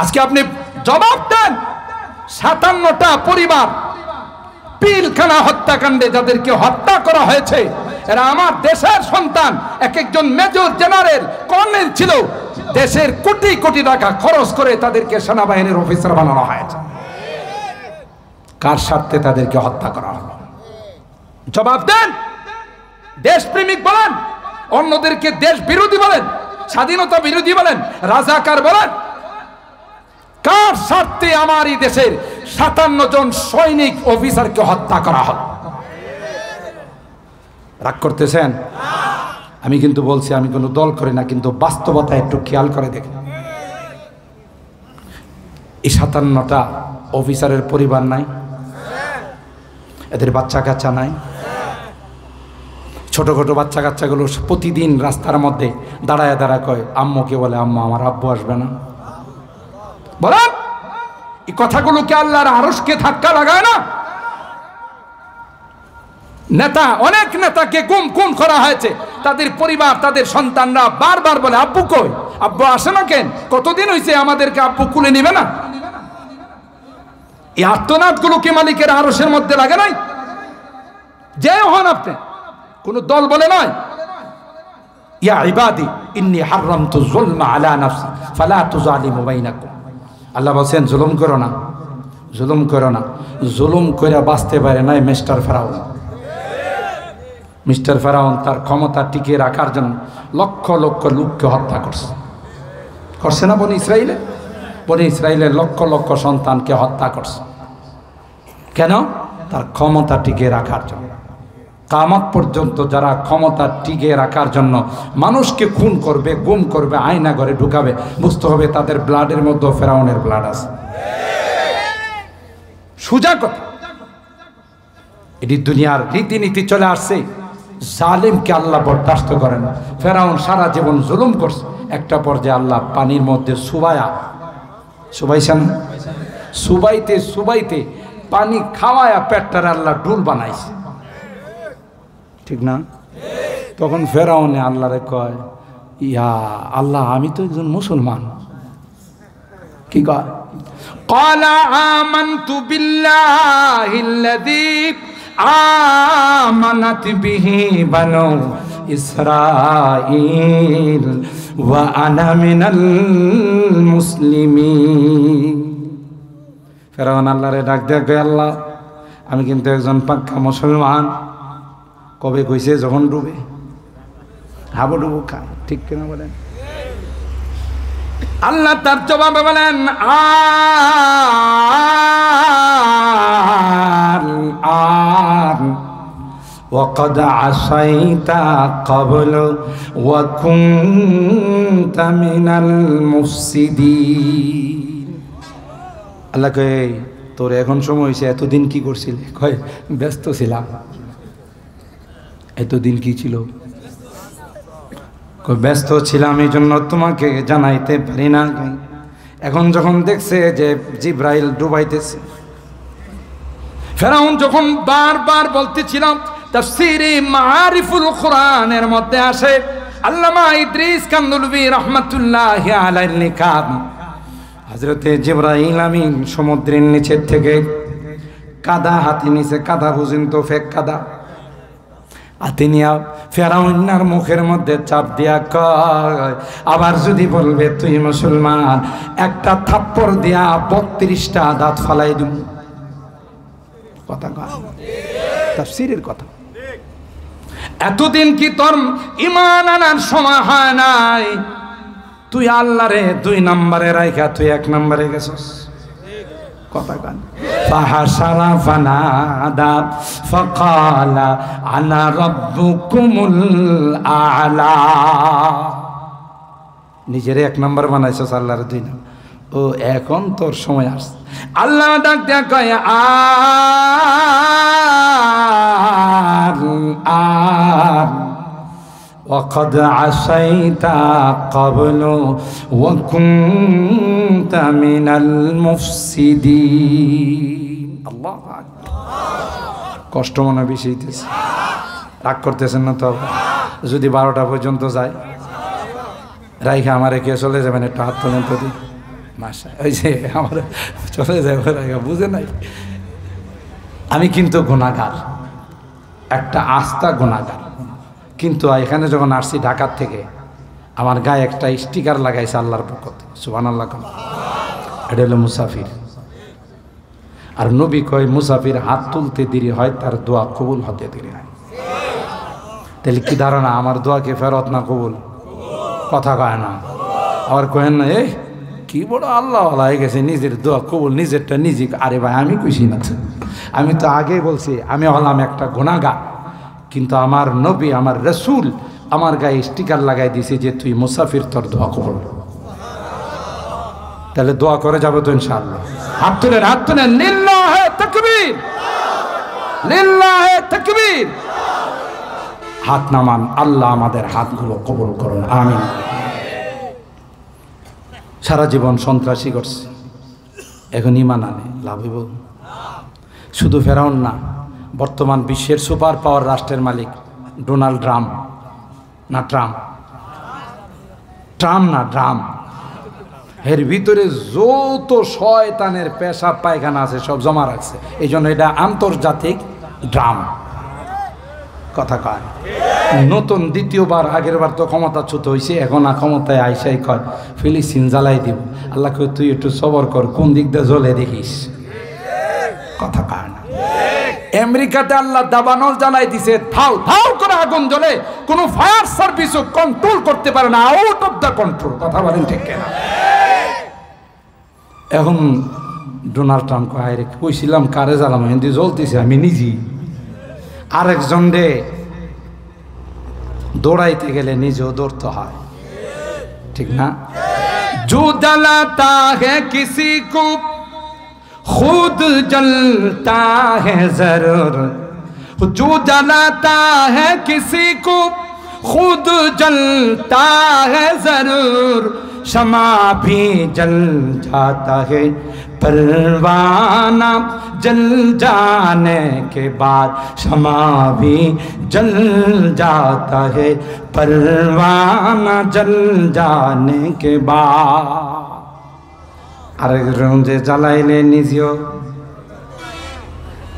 আজকে আপনি জবাব দেন। 57টা পরিবার পিলখানা হত্যাকাণ্ডে যাদেরকে হত্যা করা হয়েছে, এরা আমার দেশের সন্তান। এক একজন মেজর জেনারেল, কর্নেল ছিল। দেশের কোটি কোটি টাকা খরচ করে তাদেরকে সেনাবাহিনীর অফিসার বানানো হয়েছে। কার স্বার্থে তাদেরকে হত্যা করা হলো? জবাব দেন। দেশপ্রেমিক বলেন, অন্যদেরকে দেশ বিরোধী বলেন, স্বাধীনতা বিরোধী বলেন, রাজাকার বলেন, কার স্বার্থে আমার এই দেশের 57 জন সৈনিক অফিসারকে হত্যা করা হলো? রাগ করতেছেন? আমি কিন্তু বলছি, আমি কোনো দল করি না, কিন্তু বাস্তবতা একটু খেয়াল করে দেখেন। এই 57টা অফিসারের পরিবার নাই? এদের বাচ্চা কাচ্চা নাই? ছোট ছোট বাচ্চা কাচ্চাগুলো প্রতিদিন রাস্তার মধ্যে দাঁড়ায় দাঁড়ায় কয়, আম্মুকে বলে, আম্মু আমার আব্বু আসবে না? বলেন, এই কথাগুলোকে আল্লাহর আরশকে ধাক্কা লাগায় না? নেতা, অনেক নেতাকে গুম খুন করা হয়েছে, তাদের পরিবার, তাদের সন্তানরা বারবার বলে, আব্বু কই? আব্বু আসে না কেন? কতদিন হয়েছে আমাদেরকে আব্বু কুলে নিবে না? এই আর্তনাদগুলোকে মালিকের আরশের মধ্যে লাগে নাই? যে হন আপনি, কোন দল বলে নয়। ইয়া ইবাদি ইন্নী হারামতু যুলমা আলা নাফসি ফালা তুযালিমু বাইনাকুম। আল্লাহ বলেন, জুলুম করো না, জুলুম করো না। জুলুম করে বাঁচতে পারে নাই মিস্টার ফেরাউন। মিস্টার ফেরাউন তার ক্ষমতা টিকিয়ে রাখার জন্য লক্ষ লক্ষ লোককে হত্যা করছে না? বনি ইসরাইলের লক্ষ লক্ষ সন্তানকে হত্যা করছে। কেন? তার ক্ষমতা টিকিয়ে রাখার জন্য। কিয়ামত পর্যন্ত যারা ক্ষমতা টিকিয়ে রাখার জন্য মানুষকে খুন করবে, গুম করবে, আয়না ঘরে ঢুকাবে, বুঝতে হবে তাদের ব্লাডের মধ্যে ফেরাউনের ব্লাড আছে। সোজা কথা। এটি দুনিয়ার রীতিনীতি চলে আসছে। জালিমকে আল্লাহ বরদাস্ত করেন। ফেরাউন সারা জীবন জুলুম করছে, একটা পর্যায়ে আল্লাহ পানির মধ্যে সুবাইছেন, সুবাইতে পানি খাওয়ায়া পেটটার আল্লাহ ডুল বানাইছে, ঠিক না? তখন ফেরাউনে আল্লাহরে কয়, ইয়া আল্লাহ, আমি তো একজন মুসলমান। কি কয়? ক্বালা আমানতু বিল্লাহিল্লাযী আমানাত বিহি বানু ইসরাঈল ওয়া আনা মিনাল মুসলিমিন। ফেরাউন আল্লাহরে ডাক দেয়া কয়, আল্লাহ, আমি কিন্তু একজন পাক্কা মুসলমান। কবে কইছে? যখন ডুবে, হাবুডুবু খায়, ঠিক কিনা বলেন? আল্লাহ তার জবাবে বলেন, وقد عصيت قبل وكنت من المفسدين। আল্লাহ কয়, তোর এখন সময় হয়েছে, এতদিন কি করছিলি? কয়, ব্যস্ত ছিলাম। এতদিন কি ছিল? ব্যস্ত ছিলাম, এই জন্য তোমাকে জানাইতে পারি না। এখন যখন দেখছে যে জিব্রাইল ডুবাইতেছে, ফেরাউন যখন বারবার বলতেছিলাম, তাফসীরে মাআরিফুল কোরআনের মধ্যে আসে, আল্লামা ইদ্রিস কান্দুলবি রাহমাতুল্লাহি আলাইহি লেখা, হযরতে জিব্রাইল আমিন সমুদ্রের নিচের থেকে কাদা হাতি নিচে, কাদা বুঝেন তো, ফেক কাদা, হাতি নিয়া ফেরাউনার মুখের মধ্যে চাপ দিয়া কয়, আবার যদি বলবে তুই মুসলমান, একটা থাপ্পড় দিয়া 32টা দাঁত ফালাই দিব। কথা কয়, তাফসীরের কথা। এতদিন কি তোর ঈমান আনার সময় হয় নাই? তুই আল্লাহরে 2 নম্বরে রাইখা তুই 1 নম্বরে গেছস। কথা কয়। ফাহাশারা ফানাদা ফাকালা আনা রাব্বুকুমুল আ'লা। নিজেরে 1 নম্বর বানাইছস, আল্লাহর 2 নম্বর। ও এখন তোর সময় আসছে। আল্লাহ ডাক দেয়া কয়, وقد عصيت قبل وكنت من المفسدين। আল্লাহ কষ্ট মনে বেশি হইতেছে, রাগ করতেছেন না তো? যদি 12টা পর্যন্ত যায় রাইখা আমারে কে চলে যাবেন? একটা হাত তোলেন তো, মাশা, ওই যে আমার চলে যায় বুঝে নাই। আমি কিন্তু গুনাহগার, একটা আস্থা গুনাহগার, কিন্তু এখানে যখন আসছি ঢাকার থেকে আমার গায়ে একটা স্টিকার লাগাইছে আল্লাহর পক্ষ থেকে, সুবহানাল্লাহ। এটা হলো মুসাফির। আর নবী কয় মুসাফির হাত তুলতে দেরি হয়, তার দোয়া কবুল হতে দেরি হয়। তাহলে কি ধারণা আমার দোয়াকে ফেরত না কবুল? কথা কয় না, আবার কয়েন না এই কি বড় আল্লাহ হয়ে গেছে, নিজের দোয়া কবুল নিজেরটা নিজে। আরে ভাই আমি খুশি না, আমি তো আগে বলছি আমি হলাম একটা গুনাহগার, কিন্তু আমার নবী আমার রসুল আমার গায়ে স্টিকার লাগাই দিয়েছে যে তুই মুসাফির, তোর দোয়া কবুল। তাহলে দোয়া করে যাবো তো ইনশাআল্লাহ। হাত তুলেন, হাত তুলেন, লিল্লাহে তাকবীর, লিল্লাহে তাকবীর। হাত নামান, আল্লাহ আমাদের হাতগুলো কবুল করুন, আমিন। সারা জীবন সন্ত্রাসী করছে, এখন ঈমান আনে লাভ হইব? শুধু ফেরাউন না, বর্তমান বিশ্বের সুপার পাওয়ার রাষ্ট্রের মালিক ডোনাল্ড ট্রাম্প, না ট্রাম্প, ট্রাম্প না ট্রাম্প, এর ভিতরে যত শয়তানের পেশাব পায়খানা আছে সব জমা রাখছে, এই জন্য এটা আন্তর্জাতিক ড্রাম। কথা কয় নতুন দ্বিতীয়বার, আগের বার তো ক্ষমতাচ্যুত হয়েছে, এখন ক্ষমতায় আইসাই কয় ফিলিস্তিন জ্বালাই দিব। আল্লাহ কয় তুই একটু সবর কর, কোন দিক দিয়ে জ্বলে দেখিস। কথা কয় না। আমেরিকাতে আল্লাহ দাবানল জ্বালাই দিছে, থাও থাও করে আগুন জ্বলে, কোনো ফায়ার সার্ভিসও কন্ট্রোল করতে পারে না, আউট অফ দ্য কন্ট্রোল। কথা বলেন ঠিক কিনা? এখন ডোনাল্ড ট্রাম্প কইছিলাম কারে জ্বালাম, হিন্দি জ্বলতেছে আমি নিজেই। আরেকজন রে দৌড়াইতে গেলে নিজেও দৌড়তে হয়, ঠিক না? जो जलाता है किसी को खुद जलता है जरूर, जो जलाता है किसी को खुद जलता है जरूर, शमा भी जल जाता है परवाना जल जाने के बाद, शमा भी जल जाता है परवाना जल जाने के बाद। আরেকজন যে জ্বালাইলে নিজেও,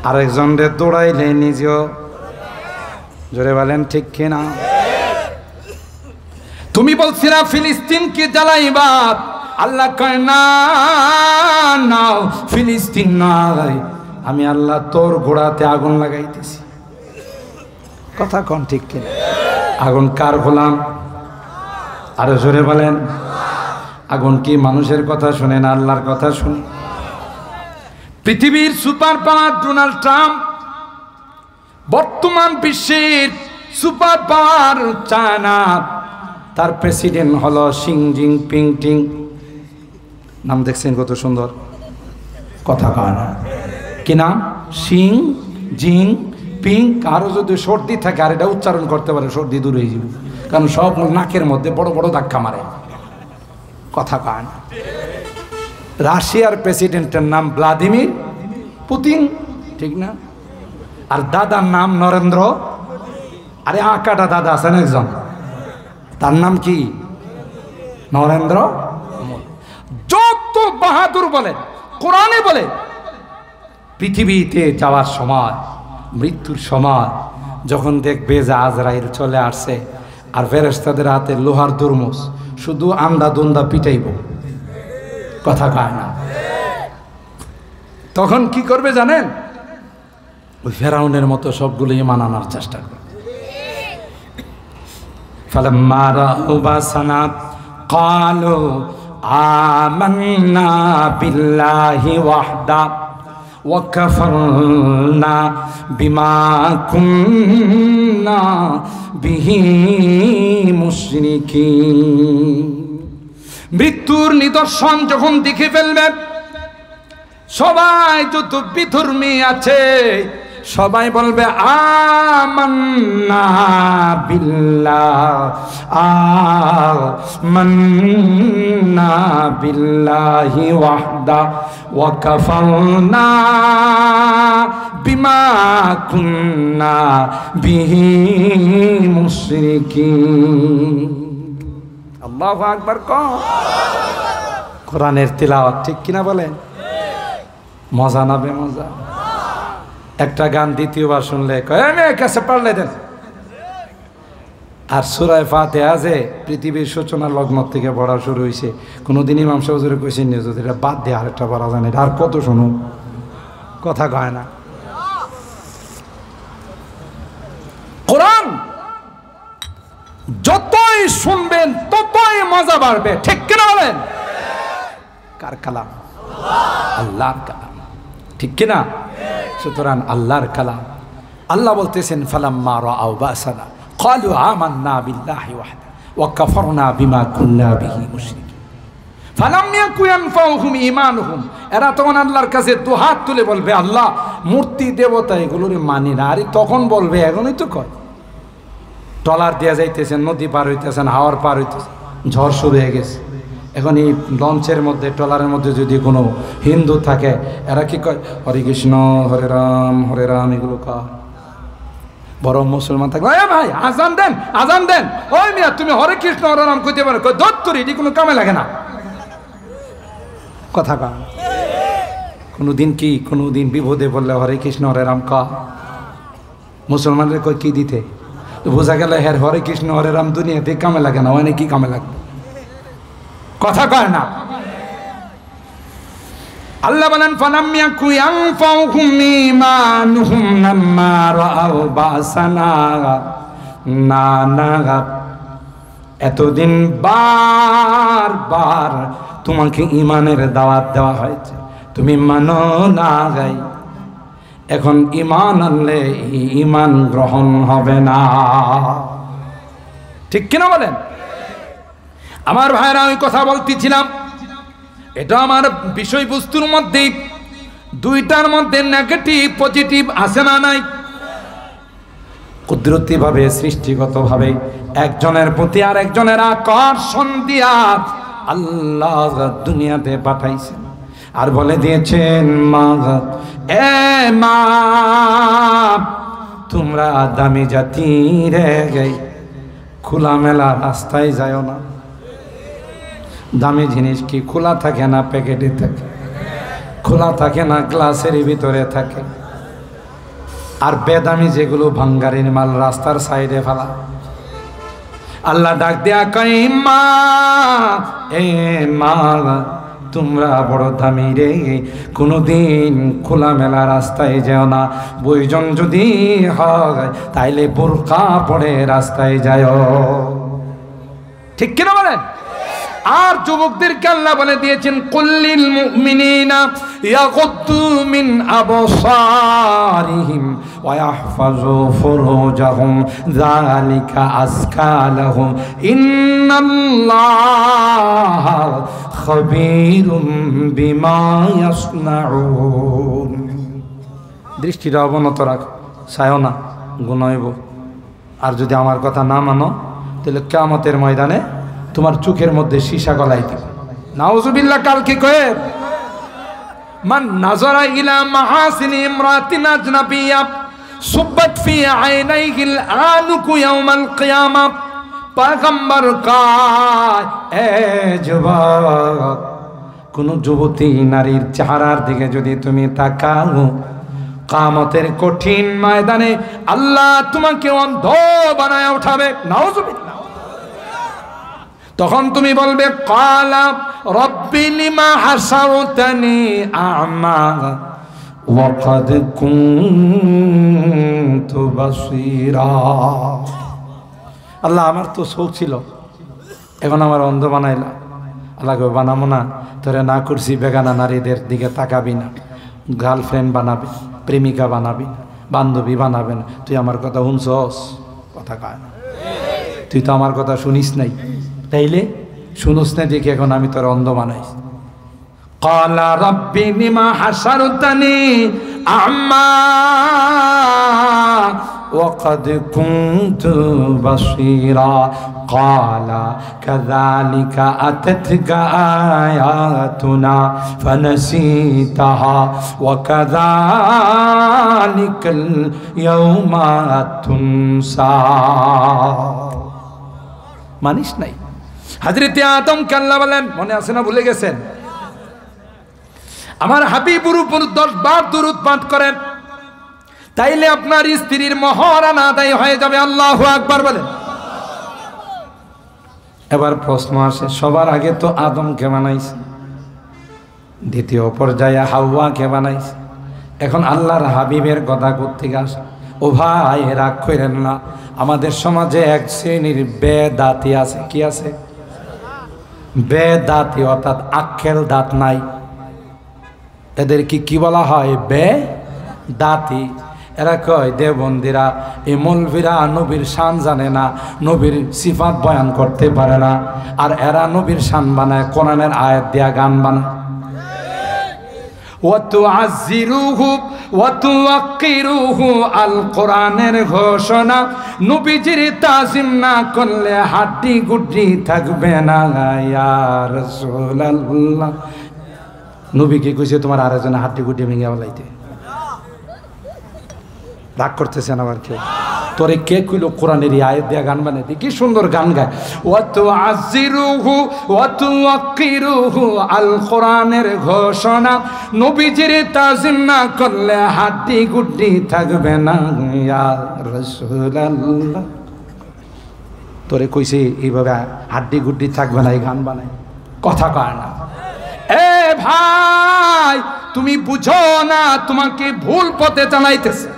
আরেকজন রে দৌড়াইলে নিজেও। জোরে বলেন ঠিক কিনা? তুমি বলছিলা ফিলিস্তিনকে জ্বালাইবা, আল্লাহ কয় না না ফিলিস্তিন নয়, আমি আল্লাহ তোর গোড়াতে আগুন লাগাইতেছি। কথা কোন ঠিক কিনা? আগুন কার গোলাম? আরো জোরে বলেন। আগুন কি মানুষের কথা শুনে না আল্লাহর কথা শুনে? পৃথিবীর সুপার পাওয়ার ডোনাল্ড ট্রাম্প বর্তমান বিশ্বের সুপার পাওয়ার চায়না, তার প্রেসিডেন্ট হলো শি জিনপিং। নাম দেখছেন কত সুন্দর? কথা কয় না, কি নাম? Xi Jinping. কারো যদি সর্দি থাকে আর এটা উচ্চারণ করতে পারে সর্দি দূর হয়ে যাবে, কারণ সব নাকের মধ্যে বড় বড় ধাক্কা মারে। কথা কয় না। রাশিয়ার প্রেসিডেন্টের নাম ভ্লাদিমির পুতিন, ঠিক না? আর দাদার নাম নরেন্দ্র। আরে আঁকাটা দাদা আছেন একজন, তার নাম কি? নরেন্দ্র। যত বাহাদুর বলে, কোরআনে বলে পৃথিবীতে যাওয়ার সময়, মৃত্যুর সময় যখন দেখবে যে আজরাইল চলে আসছে আর ফেরেশতাদের হাতে লোহার দুর্মুষ, শুধু আন্দা দুন্দা পিটাইব। কথা কয় না। তখন কি করবে জানেন? ওই ফেরাউনের মতো সবগুলো ঈমান আনার চেষ্টা করবে। ফালাম্মা রাউ বাসানা ক্বালু আমান্না বিল্লাহি ওয়াহদা ওয়া কাফারনা বিমা কুন্না বিহি মুশরিকিন। মৃত্যুর নিদর্শন যখন দেখে ফেলবে, সবাই যত বিধর্মী আছে সবাই বলবে আমান্না বিল্লাহ, আমান্না বিল্লাহি ওয়াহদা ওয়া কাফারনা বিমা কুন্না বিহি মুশরিকিন। আল্লাহু আকবার। কোরআনের তিলাওয়াত, ঠিক কিনা বলেন? মজা না বেমজা? একটা গান দ্বিতীয়বার শুনলে কয় কাছে পারলে দেন। আর সূরা ফাতিহা যে পৃথিবীর সূচনা লগ্ন থেকে পড়া শুরু হয়েছে, কোনোদিন ইমাম সাহেব হুজুরে কইছেন না যদি এটা বাদ দিয়ে আরেকটা পড়া যায় না, এটা আর কত শুনো, কথা কয় না। কোরআন যতই শুনবেন ততই মজা বাড়বে, ঠিক কিনা বলেন? কার কালাম? আল্লাহর কালাম, ঠিক কিনা? সুতরাং আল্লাহর কালাম। আল্লাহ বলতেছেন ফালাম্মা রাআউ বাসানা ক্বালু আমান্না বিল্লাহি ওয়াহদা ওয়া কাফারনা বিমা কুননা বিহি মুশরিকিন ফালাম ইয়াকু ইয়ানফাউহুম ঈমানুহুম। এরা তখন আল্লাহর কাছে দুহাত তুলে বলবে আল্লাহ মূর্তি দেবতা এগুলোরে মানি না। আর তখন বলবে এখনই তো কয় ট্রলার দিয়ে যাইতেছেন, নদী পার হইতেছেন, হাওয়ার পার হইতেছেন, ঝড় শুরু হয়ে গেছে। এখন এই লঞ্চের মধ্যে ট্রলারের মধ্যে যদি কোনো হিন্দু থাকে এরা কি কয় হরে কৃষ্ণ হরে রাম এগুলো কয়। বড় মুসলমান থাকবে ভাই আজান দেন আজান দেন, ওই মিয়া তুমি হরে কৃষ্ণ হরে রাম কইতে পারো, কই দত্তরি এটি কোনো কামে লাগে না, কথা কয়। কোনোদিন বিপদে বললে হরে কৃষ্ণ হরে রাম কয়? মুসলমানদের কই কি দিতে? বোঝা গেল হ্যাঁ হরে কৃষ্ণ হরে রাম দুনিয়াতে কামে লাগে না, ওখানে কি কামে লাগবে, কথা কয় না। আল্লাহ বলেন ফালাম ইয়াকু ইয়ানফাউহুম ঈমানুহুম লাম্মা রাআউ বাসানা। না এতদিন বারবার তোমাকে ঈমানের দাওয়াত দেওয়া হয়েছে, তুমি মানো না গাই। এখন ঈমান আনলে ঈমান গ্রহণ হবে না, ঠিক কিনা বলেন? আমার ভাইরা ওই কথা বলতেছিলাম, এটা আমার বিষয়বস্তুর মধ্যে দুইটার মধ্যে নেগেটিভ পজিটিভ আছে না নাই? কুদরতিভাবে সৃষ্টিগতভাবে একজনের প্রতি আর একজনের আকর্ষণ দিয়া আল্লাহ দুনিয়াতে পাঠাইছেন আর বলে দিয়েছেন মা মা তোমরা দামি জাতি রে গাই, খোলামেলা রাস্তায় যাও না। দামি জিনিস কি খোলা থাকে না প্যাকেটে থাকে? খোলা থাকে না গ্লাসের ভিতরে থাকে। আর বেদামি যেগুলো ভাঙ্গারির মাল রাস্তার সাইডে ফেলা। আল্লাহ ডাক দেয়া কই মা মা তোমরা বড় দামি রে, কোনোদিন খোলামেলা রাস্তায় যেও না। প্রয়োজন যদি হয় তাইলে বোরকা পরে রাস্তায় যায়, ঠিক কিনা বলেন? আর যুবকদেরকে আল্লাহ বলে দিয়েছেন কুল্লিল মুমিনিনা ইয়াগুদ্দু মিন আবসারিহিম ওয়া ইয়াহফাযু ফুরুজাহুম যালিকা আযকা লাহুম ইন্নাল্লাহা খাবীরুম বিমা ইয়াসনাউন। দৃষ্টিটা অবনত রাখো, চাইও না গুনাহ হইব। আর যদি আমার কথা না মানো তাহলে কিয়ামতের ময়দানে তোমার চোখের মধ্যে সীসা গলাই দিবে। নাউজুবিল্লাহ। কালকে কয়ে মান নাজারা ইলা মাহাসিনি ইমরাতিন আজনাবিয়্যা সুব্বাত ফি আইনাইহিল আনুকু ইয়াউমাল কিয়ামা। পয়গম্বর কয় এ যুবক, কোন যুবতী নারীর চেহারার দিকে যদি তুমি তাকাও কিয়ামতের কঠিন ময়দানে আল্লাহ তোমাকে অন্ধ বানায় উঠাবে। নাউজুবিল্লাহ। তখন তুমি বলবে ক্বালা রব্বি লিমা হাসারতানি আ'মা ওয়া ক্বাদ কুনতু বাসীরা। আল্লাহ আমার তো চোখ ছিল, এখন আমার অন্ধ বানাইলা। আল্লাহ কবে বানাবো না, তোরে না করছি বেগানা নারীদের দিকে তাকাবি না, গার্লফ্রেন্ড বানাবি, প্রেমিকা বানাবি, বান্ধবী বানাবেন। তুই আমার কথা শুনছস? কথা কয় না। তুই তো আমার কথা শুনিস নাই, তাইলে শুনোস না দেখি এখন আমি তোর অন্ধ বানাই। ক্বালা রাব্বি লিমা হাসারতানি আ'মা ওয়া ক্বাদ কুনতু বাসীরা। ক্বালা কাযালিকা আতাতকা আয়াতুনা ফানাসিতাহা ওয়া কাযালিকাল ইয়াওমা তুনসা। মানিস নাই? হযরতে আদমকে আল্লাহ বলেন, মনে আছে না ভুলে গেছেন? আমার হাবিবুর উপর 10 বার দুরূদ পাঠ করেন, তাইলে আপনার স্ত্রীর মহারানা আদায় হয়ে যাবে। আল্লাহু আকবার বলেন। এবার প্রশ্ন আসে, সবার আগে তো আদমকে বানাইছে, দ্বিতীয় পর্যায়ে হাওয়াকে বানাইছে, এখন আল্লাহর হাবিবের কথা কোত্থেকে আসে? ও ভাই রাগ করেন না, আমাদের সমাজে এক শ্রেণীর বেদাতি আছে। কি আছে? বেদাতি, অর্থাৎ আক্কেল দাঁত নাই। এদের কি বলা হয়? বেদাতি। এরা কয় দেবন্দিরা, এই মৌলভীরা নবীর শান জানে না, নবীর সিফাত বয়ান করতে পারে না, আর এরা নবীর শান বানায়, কোরআনের আয়াত দিয়া গান বানায়। ওয়াতুআযিরুহু ওয়াতুওয়াক্কিরুহু, আল কোরআনের ঘোষণা, নবীজির তাজিম না করলে হাড্ডি গুড্ডি থাকবে না। ইয়া রাসূলুল্লাহ, নবী কি কইছে তোমার আরেকজন হাড্ডি গুড্ডি ভেঙে ফেলাইতে? রাগ করতেছেন আবার কেউ? তোরে কে কইলো কোরআনের আয়াত দিয়া গান বানাইতে? কি সুন্দর গান গায়। ওয়াতুআযিরুহু ওয়াতুওয়াক্কিরুহু, আল কোরআনের ঘোষণা, নবীজির তাজিম না করলে হাড্ডি গুড্ডি থাকবে না। ইয়া রাসূলুল্লাহ, তোরে কইছে এইভাবে হাড্ডি গুড্ডি থাকবে না, এই গান বানায়, কথা কয় না। এ ভাই, তুমি বুঝো না, তোমাকে ভুল পথে চালাইতেছে।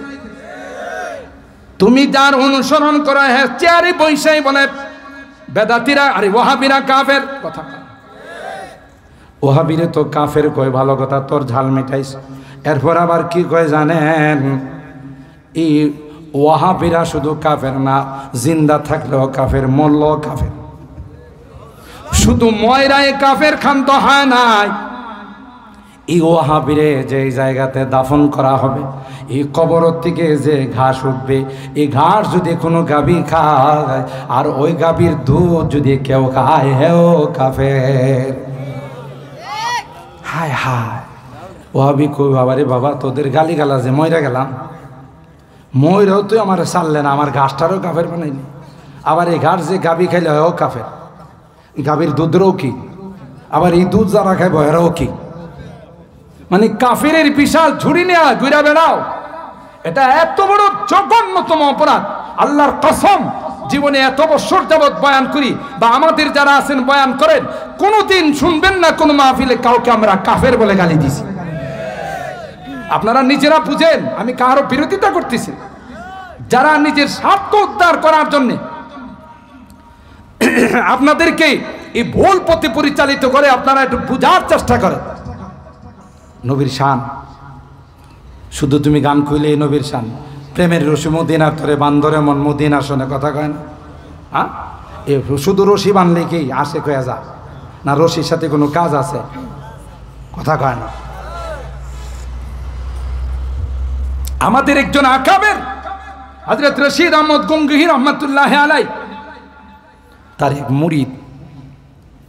তুমি যার অনুসরণ করা, হ্যাঁ চেয়ারে বৈশাই বলে বেদাতিরা, আরে ওয়াহাবিরা কাফের। কথা ওয়াহাবিরে তো কাফের কয়, ভালো কথা, তোর ঝাল মিটাইস। এরপর আবার কি কয় জানেন? এই ওয়াহাবিরা শুধু কাফের না, জিন্দা থাকলেও কাফের, মরলেও কাফের। শুধু ময়রায় কাফের খান্ত হয় নাই, এই ওয়াহাবিরে যে জায়গাতে দাফন করা হবে, এই কবরের থেকে যে ঘাস উঠবে, এই ঘাস যদি কোনো গাভী খায়, আর ওই গাভীর দুধ যদি কেউ খায়, হেও কাফের। হায় হায়, ওয়াহাবি কই বাবারে বাবা, তোদের গালি গালা যে ময়রা গেলাম, ময়রাও তুই আমার চাললে না, আমার ঘাসটারও কাফের বানাইনি। আবার এই ঘাস যে গাভী খাইলে হেও কাফের, গাভীর দুধেরও কি, আবার এই দুধ যারা খাইব এরাও কি? মানে কাফিরের বিশাল ঝুড়ি নেওয়া ঘুরা বেড়াও, এটা এত বড় জঘন্যতম অপরাধ। আল্লাহর কসম, জীবনে এত বছর যাবৎ বয়ান করি, বা আমাদের যারা আছেন বয়ান করেন, কোনোদিন শুনবেন না কোন মাহফিলে কাউকে আমরা কাফের বলে গালি দিছি। আপনারা নিজেরা বুঝেন, আমি কারো বিরোধিতা করতেছি। যারা নিজের স্বার্থ উদ্ধার করার জন্য আপনাদেরকে এই ভুল পথে পরিচালিত করে, আপনারা একটু বুঝার চেষ্টা করেন। নবীর শান, শুধু তুমি গান কইলে নবীর শান, প্রেমের রশি মদিনার তরে বান্দরে মন মদিনা শোনে, কথা কয় না? হ্যাঁ, এ শুধু রশি বানলে কি আসে কয়ে যা না? রশির সাথে কোনো কাজ আছে? কথা কয় না। আমাদের একজন আকাবের হযরত রশিদ আহমদ গঙ্গোহী রহমাতুল্লাহি আলাইহি, তার এক মুরিদ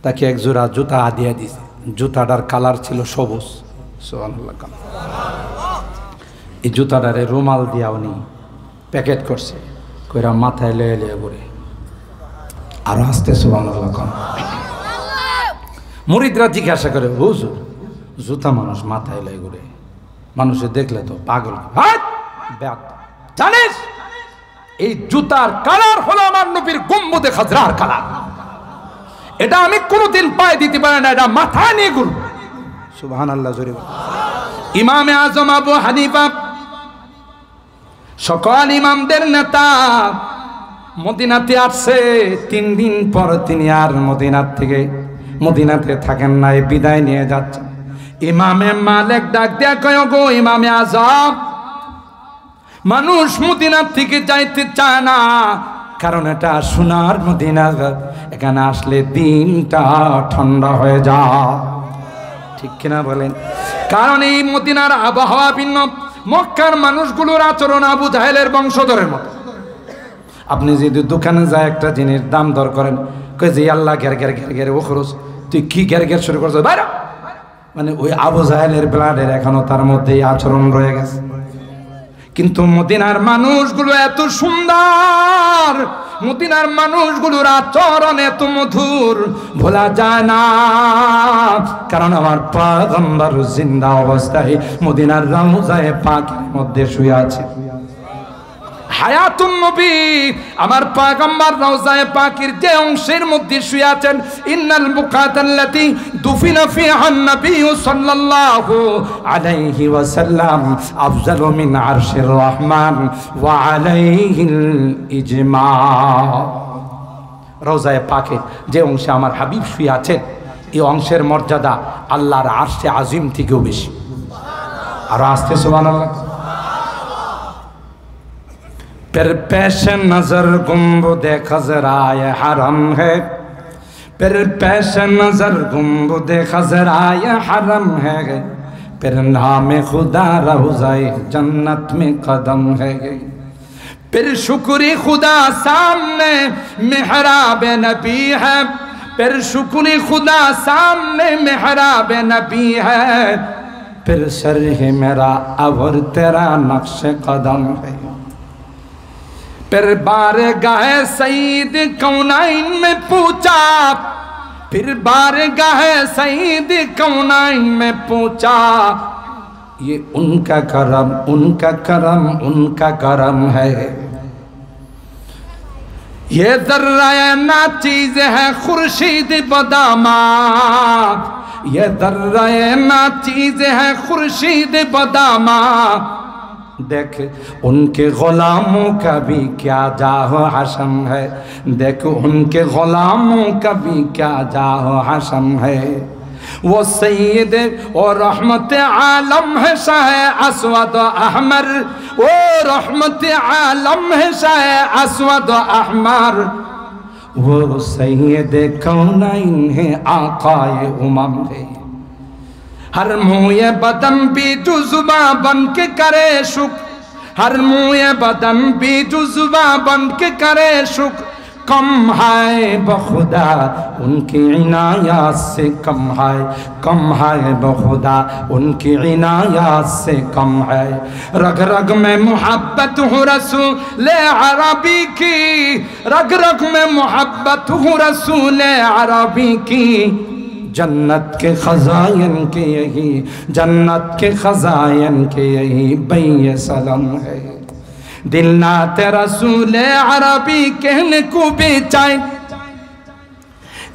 তাকে এক জোড়া জুতা হাদিয়া দিয়েছে। জুতাটার কালার ছিল সবুজ। সুবহানাল্লাহ। এই জুতাটারে রুমাল দিয়া উনি প্যাকেট করছে, কইরা মাথায় লয়ে লয়ে ঘুরে, আরো আসতে। সুবহানাল্লাহ। মুরিদরা জিজ্ঞাসা করে, হুজুর জুতা মানুষ মাথায় লয়ে ঘুরে, মানুষে দেখলে তো পাগল। জানিস এই জুতার কালার হলো আমার নবীর গম্বুদে খাজরার কালার। এটা আমি কোনোদিন পায়ে দিতে পারি না, এটা মাথায় নিয়ে ঘুরব। সুবহানাল্লাহ। জোরে ইমামে আজম আবু হানিফা, সকল ইমামদের নেতা, মদিনাতে আসছে। 3 দিন পর তিনি আর মদিনাতে থাকেন নাই, বিদায় নিয়ে যাচ্ছেন। ইমামে মালিক ডাক দেয়া কয়, গো ইমামে আজম, মানুষ মদিনার থেকে যাইতে চায় না, কারণ এটা সোনার মদিনা, এখানে আসলে দিনটা ঠান্ডা হয়ে যায়। ঠিক কিনা বলেন? কারণ এই মদিনার আবহাওয়া ভিন্ন, মক্কার মানুষগুলোর আচরণ আবু জাহেলের বংশধরের মতো। আপনি যদি দোকানে যায় একটা জিনিস দাম দর করেন, কই যে আল্লাহ ঘের ঘের ঘের ঘের, ও খরচ, তুই কি ঘের ঘের শুরু করছো বাইরে, মানে ওই আবু জাহেলের ব্লাডের এখনো তার মধ্যে আচরণ রয়ে গেছে। কিন্তু মদিনার মানুষগুলো এত সুন্দর, মদিনার মানুষগুলোর আচরণ এত মধুর ভোলা যায় না, কারণ আমার পয়গম্বর জিন্দা অবস্থায় মদিনার রওজায়ে পাকের মধ্যে শুয়ে আছে। হায়াতুন নবী, আমার পয়গম্বর রওজায়ে পাকের যে অংশের মধ্যে শুয়ে আছেন, ইন্নাল বুকাতাল্লাতি দুফিনা ফিহান নবী সাল্লাল্লাহু আলাইহি ওয়াসাল্লাম আফজালু মিন আরশির রহমান ওয়া আলাইহিল ইজমা। রওজায়ে পাকে যে অংশে আমার হাবিব শুয়ে আছেন, এই অংশের মর্যাদা আল্লাহর আরশে আজিম থেকেও বেশি। আর আস্তে সুবহানাল্লাহ। फिर पेश नजर गुंबुदे खजराए हरम है, फिर पेश नजर गुंबुदे खजराए हरम है, फिर नाम खुदा रौज़ाए जन्नत में कदम है, फिर शुक्र खुदा सामने मेहराब नबी है, फिर शुक्र खुदा सामने मेहराब नबी है, फिर शर्ह मेरा अवर तेरा नक्श कदम है, फिर बारगाह सईद कौनाइन में पूछा, फिर बारगाह सईद कौनाइन में पूछा, ये उनका करम उनका करम उनका करम है, ये दर्राए ना चीज है खुर्शीद बदामात, ये दर्राए ना चीज है खुर्शीद बदामात, देख उनके गुलामों का भी क्या जाहो हशम है, देख उनके गुलामों का भी क्या जाहो हशम है, वो सैयद और रहमत आलम है शाह अस्वद अहमर, वो रहमत आलम है शाह अस्वद अहमर, वो सैयद कौनाइन है आकाए उमम है, हर मुँह बदन भी जुज़्बा बन के करे शुक्र, हर मुँह बदन भी जुज़्बा बन के करे शुक्र, कम है बखुदा उनकी इनायत से कम है बखुदा उनकी इनायत से कम है, रग रग में मोहब्बत हूँ रसूल अरबी की, रग रग में मोहब्बत हूँ रसूल अरबी की, जन्नत के खजायन के यही जन्नत के खजायन के यही बैय सलम है, दिल नात रसूल अरबी कहने को बेचाए,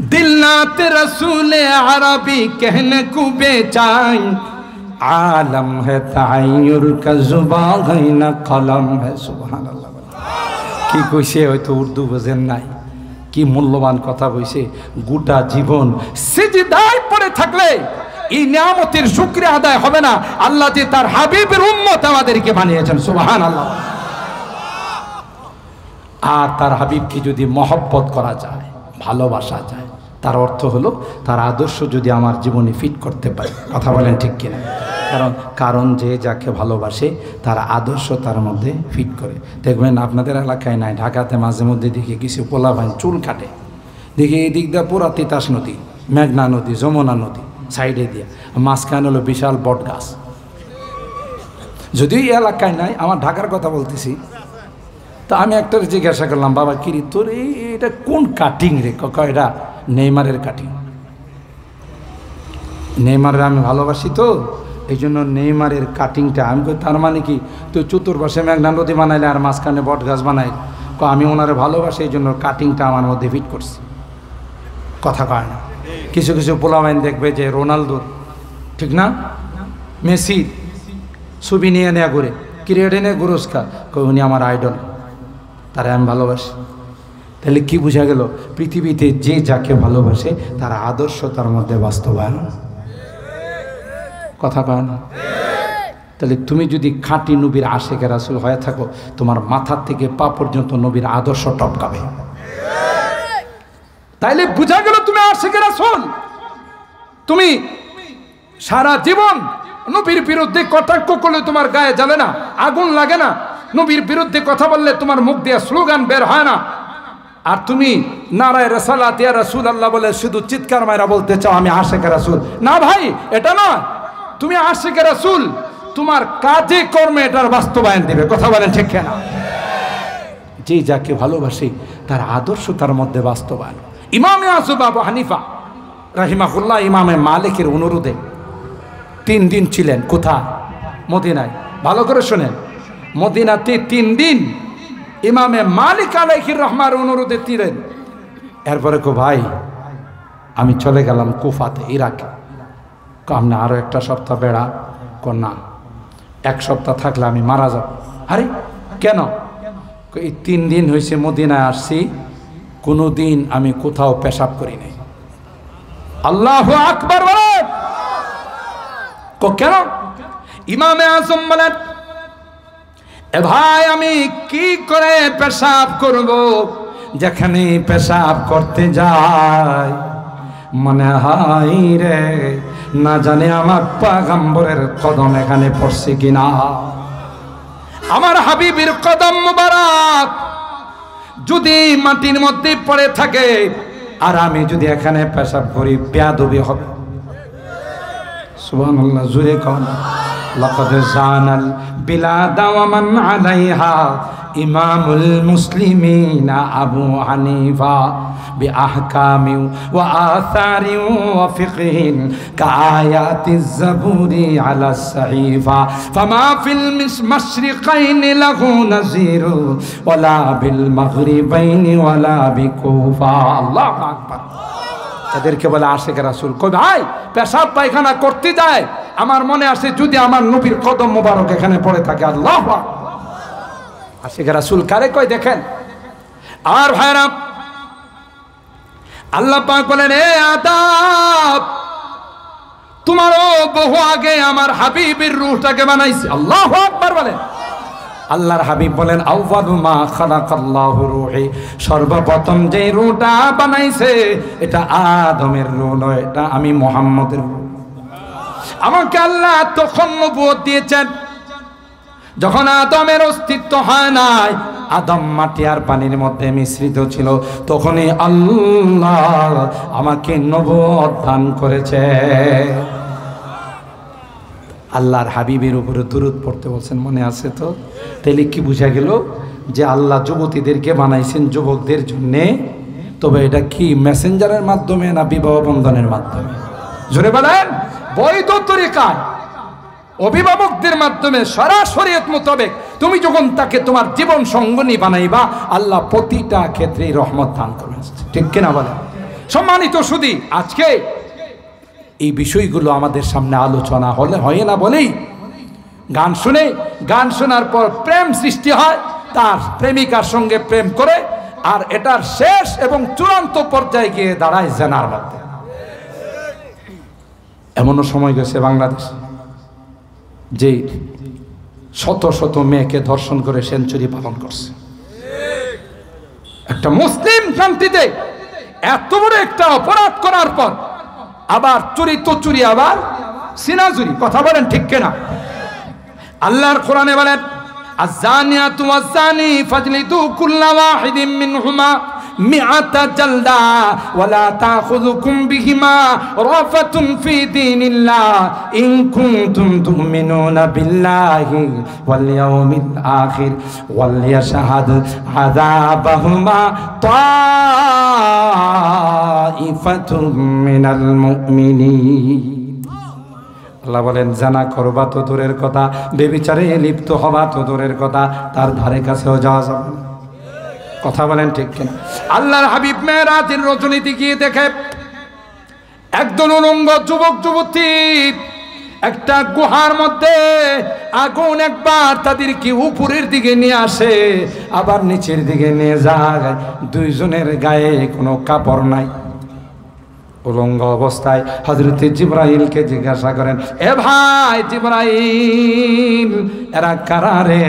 दिल नात रसूल अरबी कहने को बेचाए, आलम है तायुर का जुबान है न कलम है। सुभान अल्लाह। की कइसे হয়তো উর্দু বোঝেন নাই, কি মূল্যবান কথা বইছে, গোটা জীবন সিজদায় পড়ে থাকলে এই নিয়ামতের শুকরিয়া আদায় হবে না। আল্লাহ যে তার হাবিবের উম্মত আমাদেরকে বানিয়েছেন, সুবহানাল্লাহ। আর তার হাবিবকে যদি মহব্বত করা যায়, ভালোবাসা যায়, তার অর্থ হলো তার আদর্শ যদি আমার জীবনে ফিট করতে পারি। কথা বলেন ঠিক কিনা? কারণ যে যাকে ভালোবাসে তার আদর্শ তার মধ্যে ফিট করে। দেখবেন আপনাদের এলাকায় নাই, ঢাকাতে মাঝে মধ্যে দেখি কিছু পোলাভাই চুল কাটে, দেখি এই দিক দিয়ে পুরা তিতাস নদী, মেঘনা নদী, যমুনা নদী সাইডে দিয়ে, মাঝখানে হলো বিশাল বট গাছ। যদিও এই এলাকায় নাই, আমার ঢাকার কথা বলতেছি। তা আমি একটা জিজ্ঞাসা করলাম, বাবা কিরি তোর এটা কোন কাটিং রে? এটা নেইমারের কাটিং। নেইমারের আমি ভালোবাসি তো, এই জন্য নেইমারের কাটিংটা। আমি কই তার মানে কি তুই চতুর্পাশে মেঘনা নদী বানাইলে আর মাঝখানে বট গাছ বানাইলে? আমি ওনারে ভালোবাসি, এই জন্য কাটিংটা আমার মধ্যে ফিট করছি। কথা কয় না। কিছু কিছু পোলামাইন দেখবে যে রোনালদোর, ঠিক না, মেসির ছবি নিয়ে নেয়া ঘুরে, ক্রিকেটে নিয়ে গুরস্কার, কই উনি আমার আইডল, তারা আমি ভালোবাসি। তাহলে কি বোঝা গেল? পৃথিবীতে যে যাকে ভালোবাসে তার আদর্শ তার মধ্যে বাস্তবায়ন। কথা কয় না? তাহলে তুমি যদি খাঁটি নবীর আশিকে রাসূল হয়ে থাকো, তোমার মাথা থেকে পা পর্যন্ত নবীর আদর্শ টপকাবে। তাইলে বোঝা গেল তুমি আশিকে রাসূল। তুমি সারা জীবন নবীর বিরুদ্ধে কটাক্ষ করলে তোমার গায়ে জ্বলে না, আগুন লাগে না। নবীর বিরুদ্ধে কথা বললে তোমার মুখ দিয়ে স্লোগান বের হয় না। আর তুমি নারায়ে রিসালাত ইয়া রাসূলুল্লাহ বলে শুধু চিৎকার মাইরা বলতে চাও আমি আশিকে রাসূল। না ভাই, এটা নয়। তুমি আশিকে রাসূল, তোমার কাজে কর্মে এটার বাস্তবায়ন দেবে। কথা বলেন ঠিক কিনা? যে যাকে ভালোবাসে তার আদর্শ তার মধ্যে বাস্তবায়ন। ইমামে আযম আবু হানিফা রাহিমাহুল্লাহ ইমামে মালিকের অনুরোধে 3 দিন ছিলেন কোথায়? মদিনায়। ভালো করে শোনেন, মদিনাতে 3 দিন ইমামে মালিক আলাইহির রহমার অনুরোধে ছিলেন। এরপরে কো ভাই আমি চলে গেলাম কুফাতে, ইরাকে। আপনি আরো 1 সপ্তাহ বেড়া। না, 1 সপ্তাহ থাকলে আমি মারা যাব। আরে কেন? এই 3 দিন হয়েছে মদিনায় আসছি, কোনো দিন আমি কোথাও পেশাব করি নাই। আল্লাহু আকবার বলেন। কেন? ইমামে আযম বলেন, এ ভাই আমি কি করে পেশাব করব? যেখানে পেশাব করতে যাই মনে হয় রে না জানে আমার পয়গম্বরের কদম এখানে পড়ছে কিনা। আমার হাবিবের কদম মুবারক যদি মাটির মধ্যে পড়ে থাকে আর আমি যদি এখানে পেশাব করি বেয়াদবি হবে। সুবহানাল্লাহ, জোরে কোন। লাকাদ জানাল বিলাদা ওয়া মান আলাইহা ইমামুল মুসলিমিনা আবু হানিফা বিআহকামি ওয়া আসারি ওয়া ফিকহিন কাআয়াতিজ জাবুরি আলা সাহিফা ফামা ফিল মাশরিকাইন লাহু নাযীরু ওয়ালা বিল মাগরিবাইনি ওয়ালা বিকুফা। আল্লাহু আকবার। এদেরকে বলে আশিক রাসূল। কই ভাই পেশাব পায়খানা করতে যায় আমার মনে আসে যদি আমার নবীর কদম মোবারক এখানে পড়ে থাকে। আল্লাহু আকবার। আশিক রাসূল কারে কই দেখেন। আর ভাইরা আল্লাহ পাক বলেন, এ আদম তোমারও বহু আগে আমার হাবিবের রূহটাকে বানাইছে। আল্লাহু আকবার বলেন। আল্লাহর হাবিব বলেন, আউয়ালু মা খালাকাল্লাহু রূহি, সর্বপ্রথম যে রূহটা বানাইছে এটা আদমের রূহ নয়, এটা আমি মুহাম্মদের রূহ। আমাকে আল্লাহ তখন নবুয়ত দিয়েছেন যখন আদমের অস্তিত্ব হয় নাই, আদম মাটি আর পানির মধ্যে মিশ্রিত ছিল, তখনই আল্লাহ আমাকে নবুয়ত দান করেছে। আল্লাহর হাবিবের উপরে দুরূদ পড়তে বলছেন, মনে আছে তো? তাহলে কি বুঝা গেল যে আল্লাহ যুবতীদেরকে বানাইছেন যুবকদের জন্যে। তবে এটা কি মেসেঞ্জারের মাধ্যমে না বিবাহ বন্ধনের মাধ্যমে? জোরে বলেন। বৈধ তরিকায় অভিভাবকদের মাধ্যমে শরীয়ত মোতাবেক তুমি যখন তাকে তোমার জীবন সঙ্গনী বানাইবা আল্লাহ প্রতিটা ক্ষেত্রেই রহমত দান করবেন। ঠিক কিনা বলেন? সম্মানিত সুধী, আজকে এই বিষয়গুলো আমাদের সামনে আলোচনা হলে হয় না বলেই গান শুনে, গান শোনার পর প্রেম সৃষ্টি হয়, তার প্রেমিকার সঙ্গে প্রেম করে, আর এটার শেষ এবং চূড়ান্ত পর্যায়ে গিয়ে দাঁড়ায় জেনার মধ্যে। এমনও সময় গেছে বাংলাদেশে যে শত শত মেয়েকে ধর্ষণ করে সেঞ্চুরি পালন করছে। একটা মুসলিম কান্ট্রিতে এত বড় একটা অপরাধ করার পর আবার চুরি তো চুরি, আবার সিনাজুরি। কথা বলেন ঠিক কিনা? আল্লাহর কোরআনে বলেন, আয-যানিয়াতু ওয়াজ-যানি ফাজলিদু কুল্লা ওয়াহিদিন মিনহুমা মিআতা জালদা ওয়া লা তাখুযুকুম বিহিমা রাফাতুন ফি দীনিল্লাহ ইন কুনতুম তু'মিনুনা বিল্লাহি ওয়াল ইয়াউমিল আখির ওয়াল ইয়াশহাদ আযাবাহুমা তাইফাতুম মিনাল মুমিনিন। আল্লাহ বলেন, জানা করবা তো দূরের কথা, বেবিচারে লিপ্ত হবা তো দূরের কথা, তার ধারে কাছেও যাওয়া যাবে না। কথা বলেন ঠিক কিনা? আল্লাহর হাবিব মেরাজের রজনীতে গিয়ে দেখে একদল উলঙ্গ যুবক যুবতী একটা গুহার মধ্যে, আগুন একবার তাদেরকে উপরের দিকে নিয়ে আসে আবার নিচের দিকে নিয়ে যায়, দুইজনের গায়ে কোনো কাপড় নাই। উলঙ্গ অবস্থায় হযরত জিবরাইলকে জিজ্ঞাসা করেন, এ ভাই জিবরাইল, এরা কারা রে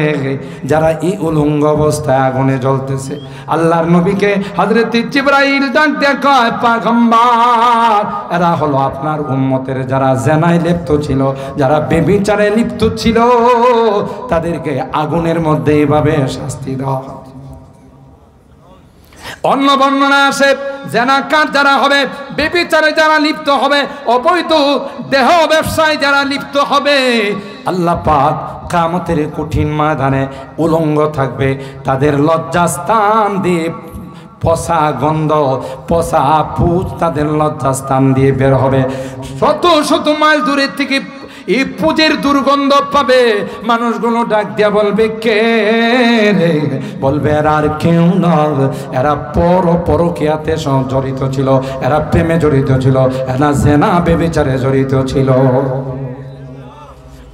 যারা এই উলঙ্গ অবস্থায় আগুনে জ্বলতেছে? আল্লাহর নবীকে হযরত জিবরাইল ডাক দিয়ে কয়, পয়গম্বর, এরা হলো আপনার উম্মতের যারা জেনায় লিপ্ত ছিল, যারা ব্যভিচারে লিপ্ত ছিল, তাদেরকে আগুনের মধ্যে এইভাবে শাস্তি দেওয়া হয়। অন্য বর্ণনা আসে, জেনাকার যারা হবে, ব্যভিচারে যারা লিপ্ত হবে, অবৈধ দেহ ব্যবসায় যারা লিপ্ত হবে, আল্লাহ পাক কিয়ামতের কঠিন ময়দানে উলঙ্গ থাকবে, তাদের লজ্জাস্থান দিয়ে পচা গন্ধ, পচা পুজ তাদের লজ্জাস্থান দিয়ে বের হবে। শত শত মাইল দূরের থেকে এই পুজের দুর্গন্ধ পাবে। মানুষগুলো ডাক দিয়া বলবে, কে রে? বলবে এরা আর কেউ নয়, এরা পরকীয়াতে জড়িত ছিল, এরা প্রেমে জড়িত ছিল, এরা জেনা ব্যভিচারে জড়িত ছিল।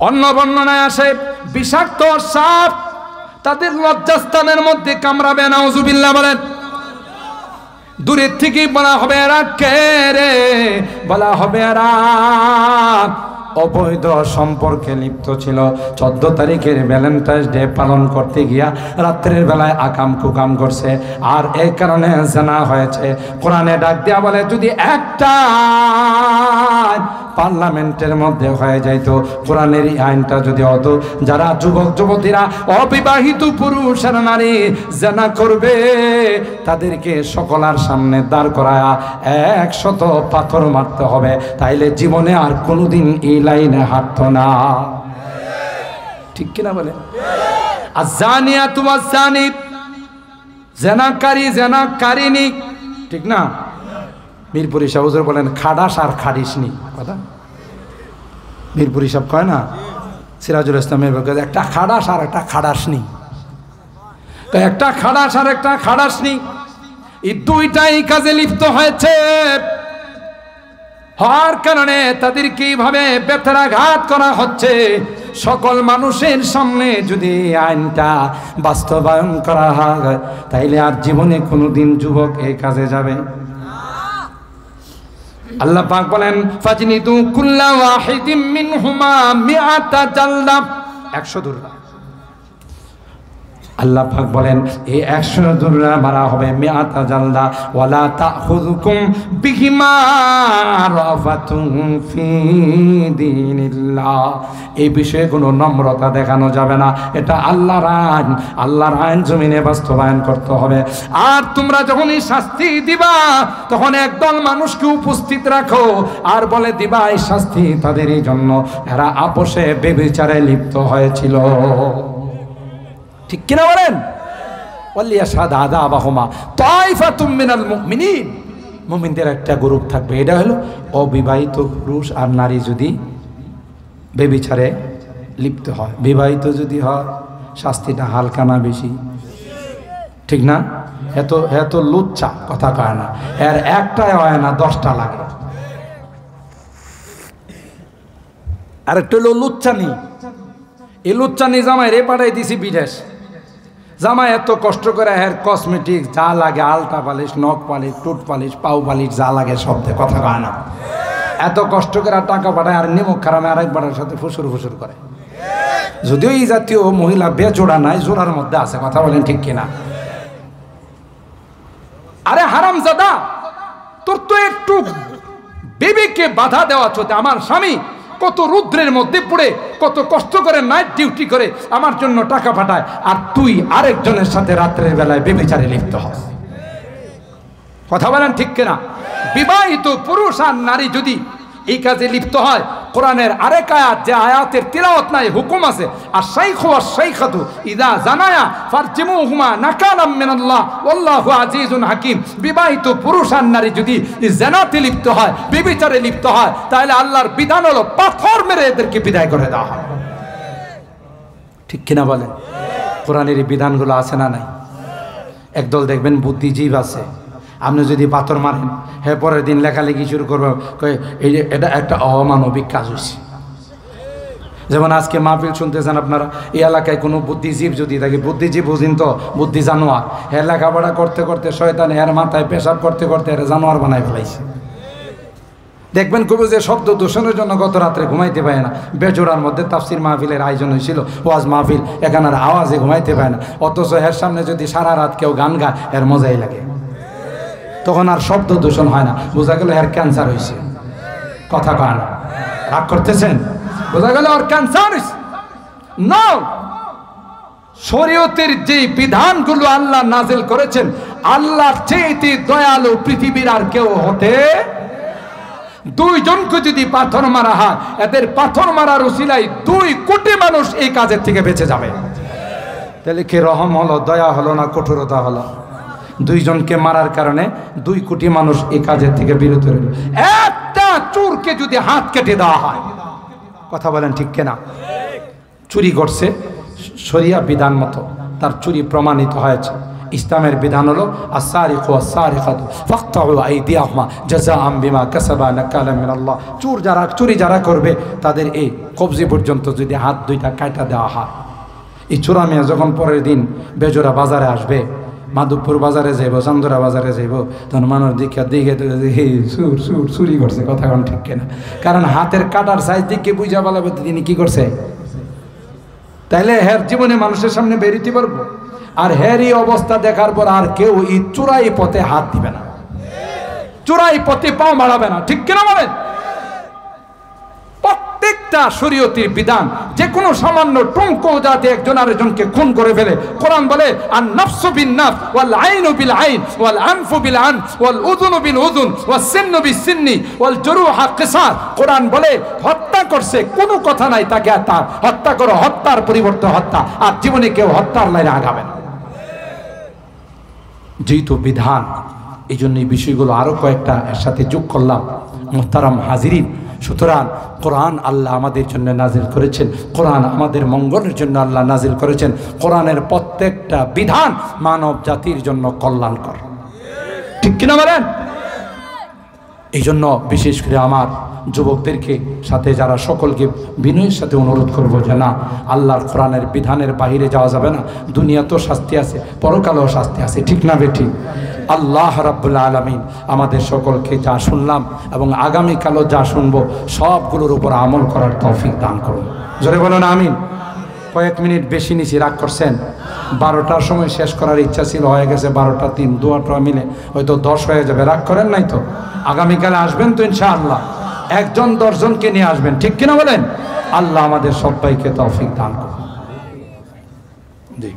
অন্য বর্ণনায় আসে বিষাক্ত সাপ তাদের লজ্জাস্থানের মধ্যে কামড়াবে। নাউজুবিল্লাহ বলেন। দূরের থেকে বলা হবে এরা কে রে? বলা হবে এরা অবৈধ সম্পর্কে লিপ্ত ছিল। 14 তারিখের ভ্যালেন্টাইন্স ডে পালন করতে গিয়া রাত্রের বেলায় আকাম কুকাম করছে, আর এই কারণে জানা হয়েছে। কোরআনে ডাক দিয়া বলে, যদি একটা পার্লামেন্টের মধ্যে হয়ে যাইতো, কোরআনের এই আইনটা যদি হতো, যারা যুবক যুবতীরা অবিবাহিত পুরুষ আর নারী জানা করবে তাদেরকে সকলের সামনে দাঁড় করায়া 100 পাথর মারতে হবে, তাইলে জীবনে আর কোনোদিন এই লাইনে হাঁটতো না। ঠিক কিনা বলে? আযানিয়াতু ওয়াযানি, জানাকারী জানাকারিনী, ঠিক না? মিরপুরি সাহেব হুজুর বলেন খাডাস আর খাডিসনি কথা। মিরপুরি সাহেব কয় না সিরাজুল ইসলামের বলে একটা খাডাস আর একটা খাডাসনি, তো একটা খাডাস আর একটা খাডাসনি, এই দুইটাই কাজে লিপ্ত হয়েছে। হওয়ার কারণে তাদেরকে এইভাবে বেত্রাঘাত করা হচ্ছে। সকল মানুষের সামনে যদি আইনটা বাস্তবায়ন করা হয়, তাইলে আর জীবনে কোনোদিন যুবক এই কাজে যাবে। আল্লাহ পাক বলেন, ফাজনিদু কুল্লা ওয়াহিদিম মিনহুমা মিআতা জালদা, 100 দুররা। আল্লাহ পাক বলেন এই 100 দুররা মারা হবে, মিআতা জালদা। ওয়ালা তাখুযুকুম বিহিমা রাফাতুন ফি দীনিল্লাহ, এই বিষয়ে কোনো নম্রতা দেখানো যাবে না। এটা আল্লাহর আইন, আল্লাহর আইন জমিনে বাস্তবায়ন করতে হবে। আর তোমরা যখন এই শাস্তি দিবা, তখন একদল মানুষকে উপস্থিত রাখো আর বলে দিবা এই শাস্তি তাদেরই জন্য, এরা আপোষে ব্যভিচারে লিপ্ত হয়েছিল। ঠিক কিনা বলেন? ওয়ালিয়াশহাদু আযাবাহুমা তাইফাতুম মিনাল মুমিনিন, মুমিনদের একটা গ্রুপ থাকবে, এটা হলো অবিবাহিত পুরুষ আর নারী যদি ব্যভিচারে লিপ্ত হয়। বিবাহিত যদি হয় শাস্তিটা হালকা না বেশি? ঠিক না? এত লুচ্চা কথা কয় না, এর একটাই হয় না 10টা লাগে। আরেকটা হলো লুচ্চানি। এই লুচ্চানি জামাই রে পাঠাই দিছি বিদেশ। জামাই এত কষ্ট করে হের কসমেটিক যা লাগে, আলতা পালিশ, নখ পালিশ, টুট পালিশ, পাউ পালিশ যা লাগে সব দিয়ে, কথা কয় না। এত কষ্ট করে টাকা পাঠায় আর নিমক খারামে আরেকবারের সাথে ফুসুর ফুসুর করে। যদিও এই জাতীয় মহিলা বেজোড়া নাই, জোড়ার মধ্যে আছে, কথা বলেন ঠিক কিনা? আরে হারামজাদা, তোর তো একটু বিবেকে বাধা দেওয়া চলতে। আমার স্বামী কত রুদ্রের মধ্যে পড়ে কত কষ্ট করে নাইট ডিউটি করে আমার জন্য টাকা পাঠায়, আর তুই আরেকজনের সাথে রাত্রের বেলায় ব্যভিচারে লিপ্ত হস। কথা বলেন ঠিক কিনা? বিবাহিত পুরুষ আর নারী যদি এই কাজে লিপ্ত হয়, কোরআনের আরেক আয়াত, যে আয়াতের তিলাওয়াত নাই হুকুম আছে, আর শাইখু ওয়াস শাইখাতু ইযা জানায়া ফারজিমুহুমা নাকালাম মিনাল্লাহ ওয়াল্লাহু আজিজুন হাকিম। বিবাহিত পুরুষ আর নারী যদি জিনাতে লিপ্ত হয়, ব্যভিচারে লিপ্ত হয়, তাহলে আল্লাহর বিধান হলো পাথর মেরে এদেরকে বিদায় করে দেওয়া হয়। ঠিক কিনা বলেন? কোরআনের এই বিধানগুলো আছে না নাই? একদল দেখবেন বুদ্ধিজীব আছে, আপনি যদি পাথর মারেন, হ্যাঁ পরের দিন লেখালেখি শুরু করবো, এটা একটা অমানবিক কাজ হয়েছে। যেমন আজকে মাহফিল শুনতেছেন আপনারা, এই এলাকায় কোনো বুদ্ধিজীব যদি থাকে, বুদ্ধিজীব বুঝিন তো, বুদ্ধি জানোয়ার, হ্যাঁ লেখাপড়া করতে করতে শয়তান এর মাথায় পেশাব করতে করতে এর জানোয়ার বানায় ফেলাইছে। দেখবেন কবি যে শব্দ দূষণের জন্য গত রাত্রে ঘুমাইতে পারে না। বেজোড়ার মধ্যে তাফসির মাহফিলের আয়োজন হয়েছিল, ওয়াজ মাহফিল, এখানে আর আওয়াজে ঘুমাইতে পারে না। অথচ এর সামনে যদি সারা রাত কেউ গান গায়, এর মজাই লাগে, তখন আর শব্দ দূষণ হয় না, বোঝা গেল এর ক্যান্সার হয়েছে। কথা কয় না, রাগ করতেছেন? বোঝা গেল ওর ক্যান্সার হয়েছে। না, শরীয়তের যে বিধানগুলো আল্লাহ নাজিল করেছেন, আল্লাহর চেয়ে দয়ালু পৃথিবীর আর কেউ হতে। দুইজনকে যদি পাথর মারা হয়, এদের পাথর মারার উসিলায় 2 কোটি মানুষ এই কাজের থেকে বেঁচে যাবে। তাহলে কি রহম হলো, দয়া হলো না কঠোরতা হলো? দুইজনকে মারার কারণে 2 কোটি মানুষ এই কাজের থেকে বিরত রইল। একটা চোরকে যদি হাত কেটে দেওয়া হয়, কথা বলেন ঠিক কিনা? চুরি করছে, শরিয়া বিধান মতো তার চুরি প্রমাণিত হয়েছে। ইসলামের বিধান হলো আস-সারিকু ওয়াস-সারিকাতু ফাকতাউ আইদিয়াহুমা জাযাআম বিমা কাসাবা নাকালাম মিনাল্লাহ। চুরি যারা করবে তাদের এই কবজি পর্যন্ত যদি হাত 2টা কাটা দেওয়া হয়। এই চোরা মেয়ে যখন পরের দিন বেজোড়া বাজারে আসবে, মাধবপুর বাজারে যাইব, চান্দরা বাজারে যাইব, তখন মানুষ দিকে চুরি করছে, কথা কোন ঠিক কিনা? কারণ হাতের কাটার সাইজ দিকে বুঝা বলাবে তিনি কি করছে। তাইলে হের জীবনে মানুষের সামনে বেরিতে পারবো? আর হের এই অবস্থা দেখার পর আর কেউ এই চোরাই পথে হাত দিবে না, চোরাই পথে পাও বাড়াবে না, ঠিক কিনা বলেন? প্রত্যেকটা শরীয়তের বিধান, যে কোনো সামান্য টুঙ্কো যাতে একজন আরেকজনকে খুন করে ফেলে, কোরআন বলে আন নাফসু বিন নাফস ওয়াল আইনু বিল আইন ওয়াল আনফু বিল আনফ ওয়াল উযুনু বিল উযুন ওয়াস সিন্নু বিস সিন্নি ওয়াল জুরুহা কিসাস। কোরআন বলে হত্যা করছে কোনো কথা নাই, তাকে তার হত্যা করো, হত্যার পরিবর্তে হত্যা। আর জীবনে কেউ হত্যার লাইনে আগাবে না, যেহেতু বিধান। এই জন্য এই বিষয়গুলো আরো কয়েকটা এর সাথে যোগ করলাম, মুহতারাম হাজিরিন। সুতরাং কোরআন আল্লাহ আমাদের জন্য নাজিল করেছেন, কোরআন আমাদের মঙ্গলের জন্য আল্লাহ নাজিল করেছেন। কোরআনের প্রত্যেকটা বিধান মানব জাতির জন্য কল্যাণকর, ঠিক কিনা বলেন? এই জন্য বিশেষ করে আমার যুবকদেরকে সাথে যারা সকলকে বিনয়ের সাথে অনুরোধ করব যে না, আল্লাহর কোরআনের বিধানের বাহিরে যাওয়া যাবে না। দুনিয়াতেও শাস্তি আছে, পরকালেও শাস্তি আছে, ঠিক না বেঠিক? আল্লাহ রাব্বুল আলামিন আমাদের সকলকে যা শুনলাম এবং আগামীকালও যা শুনবো সবগুলোর উপর আমল করার তৌফিক দান করুন। জোরে বলুন আমিন। কয়েক মিনিট বেশি নিচে রাগ করছেন। 12টার সময় শেষ করার ইচ্ছা ছিল, হয়ে গেছে 12টা 3, দুয়াটা মিলে হয়তো 10 হয়ে যাবে। রাগ করেন নাই তো? আগামীকালে আসবেন তো ইনশাআল্লাহ? 1জন 10 জনকে নিয়ে আসবেন, ঠিক কিনা বলেন? আল্লাহ আমাদের সবাইকে তৌফিক দান করুন। জি,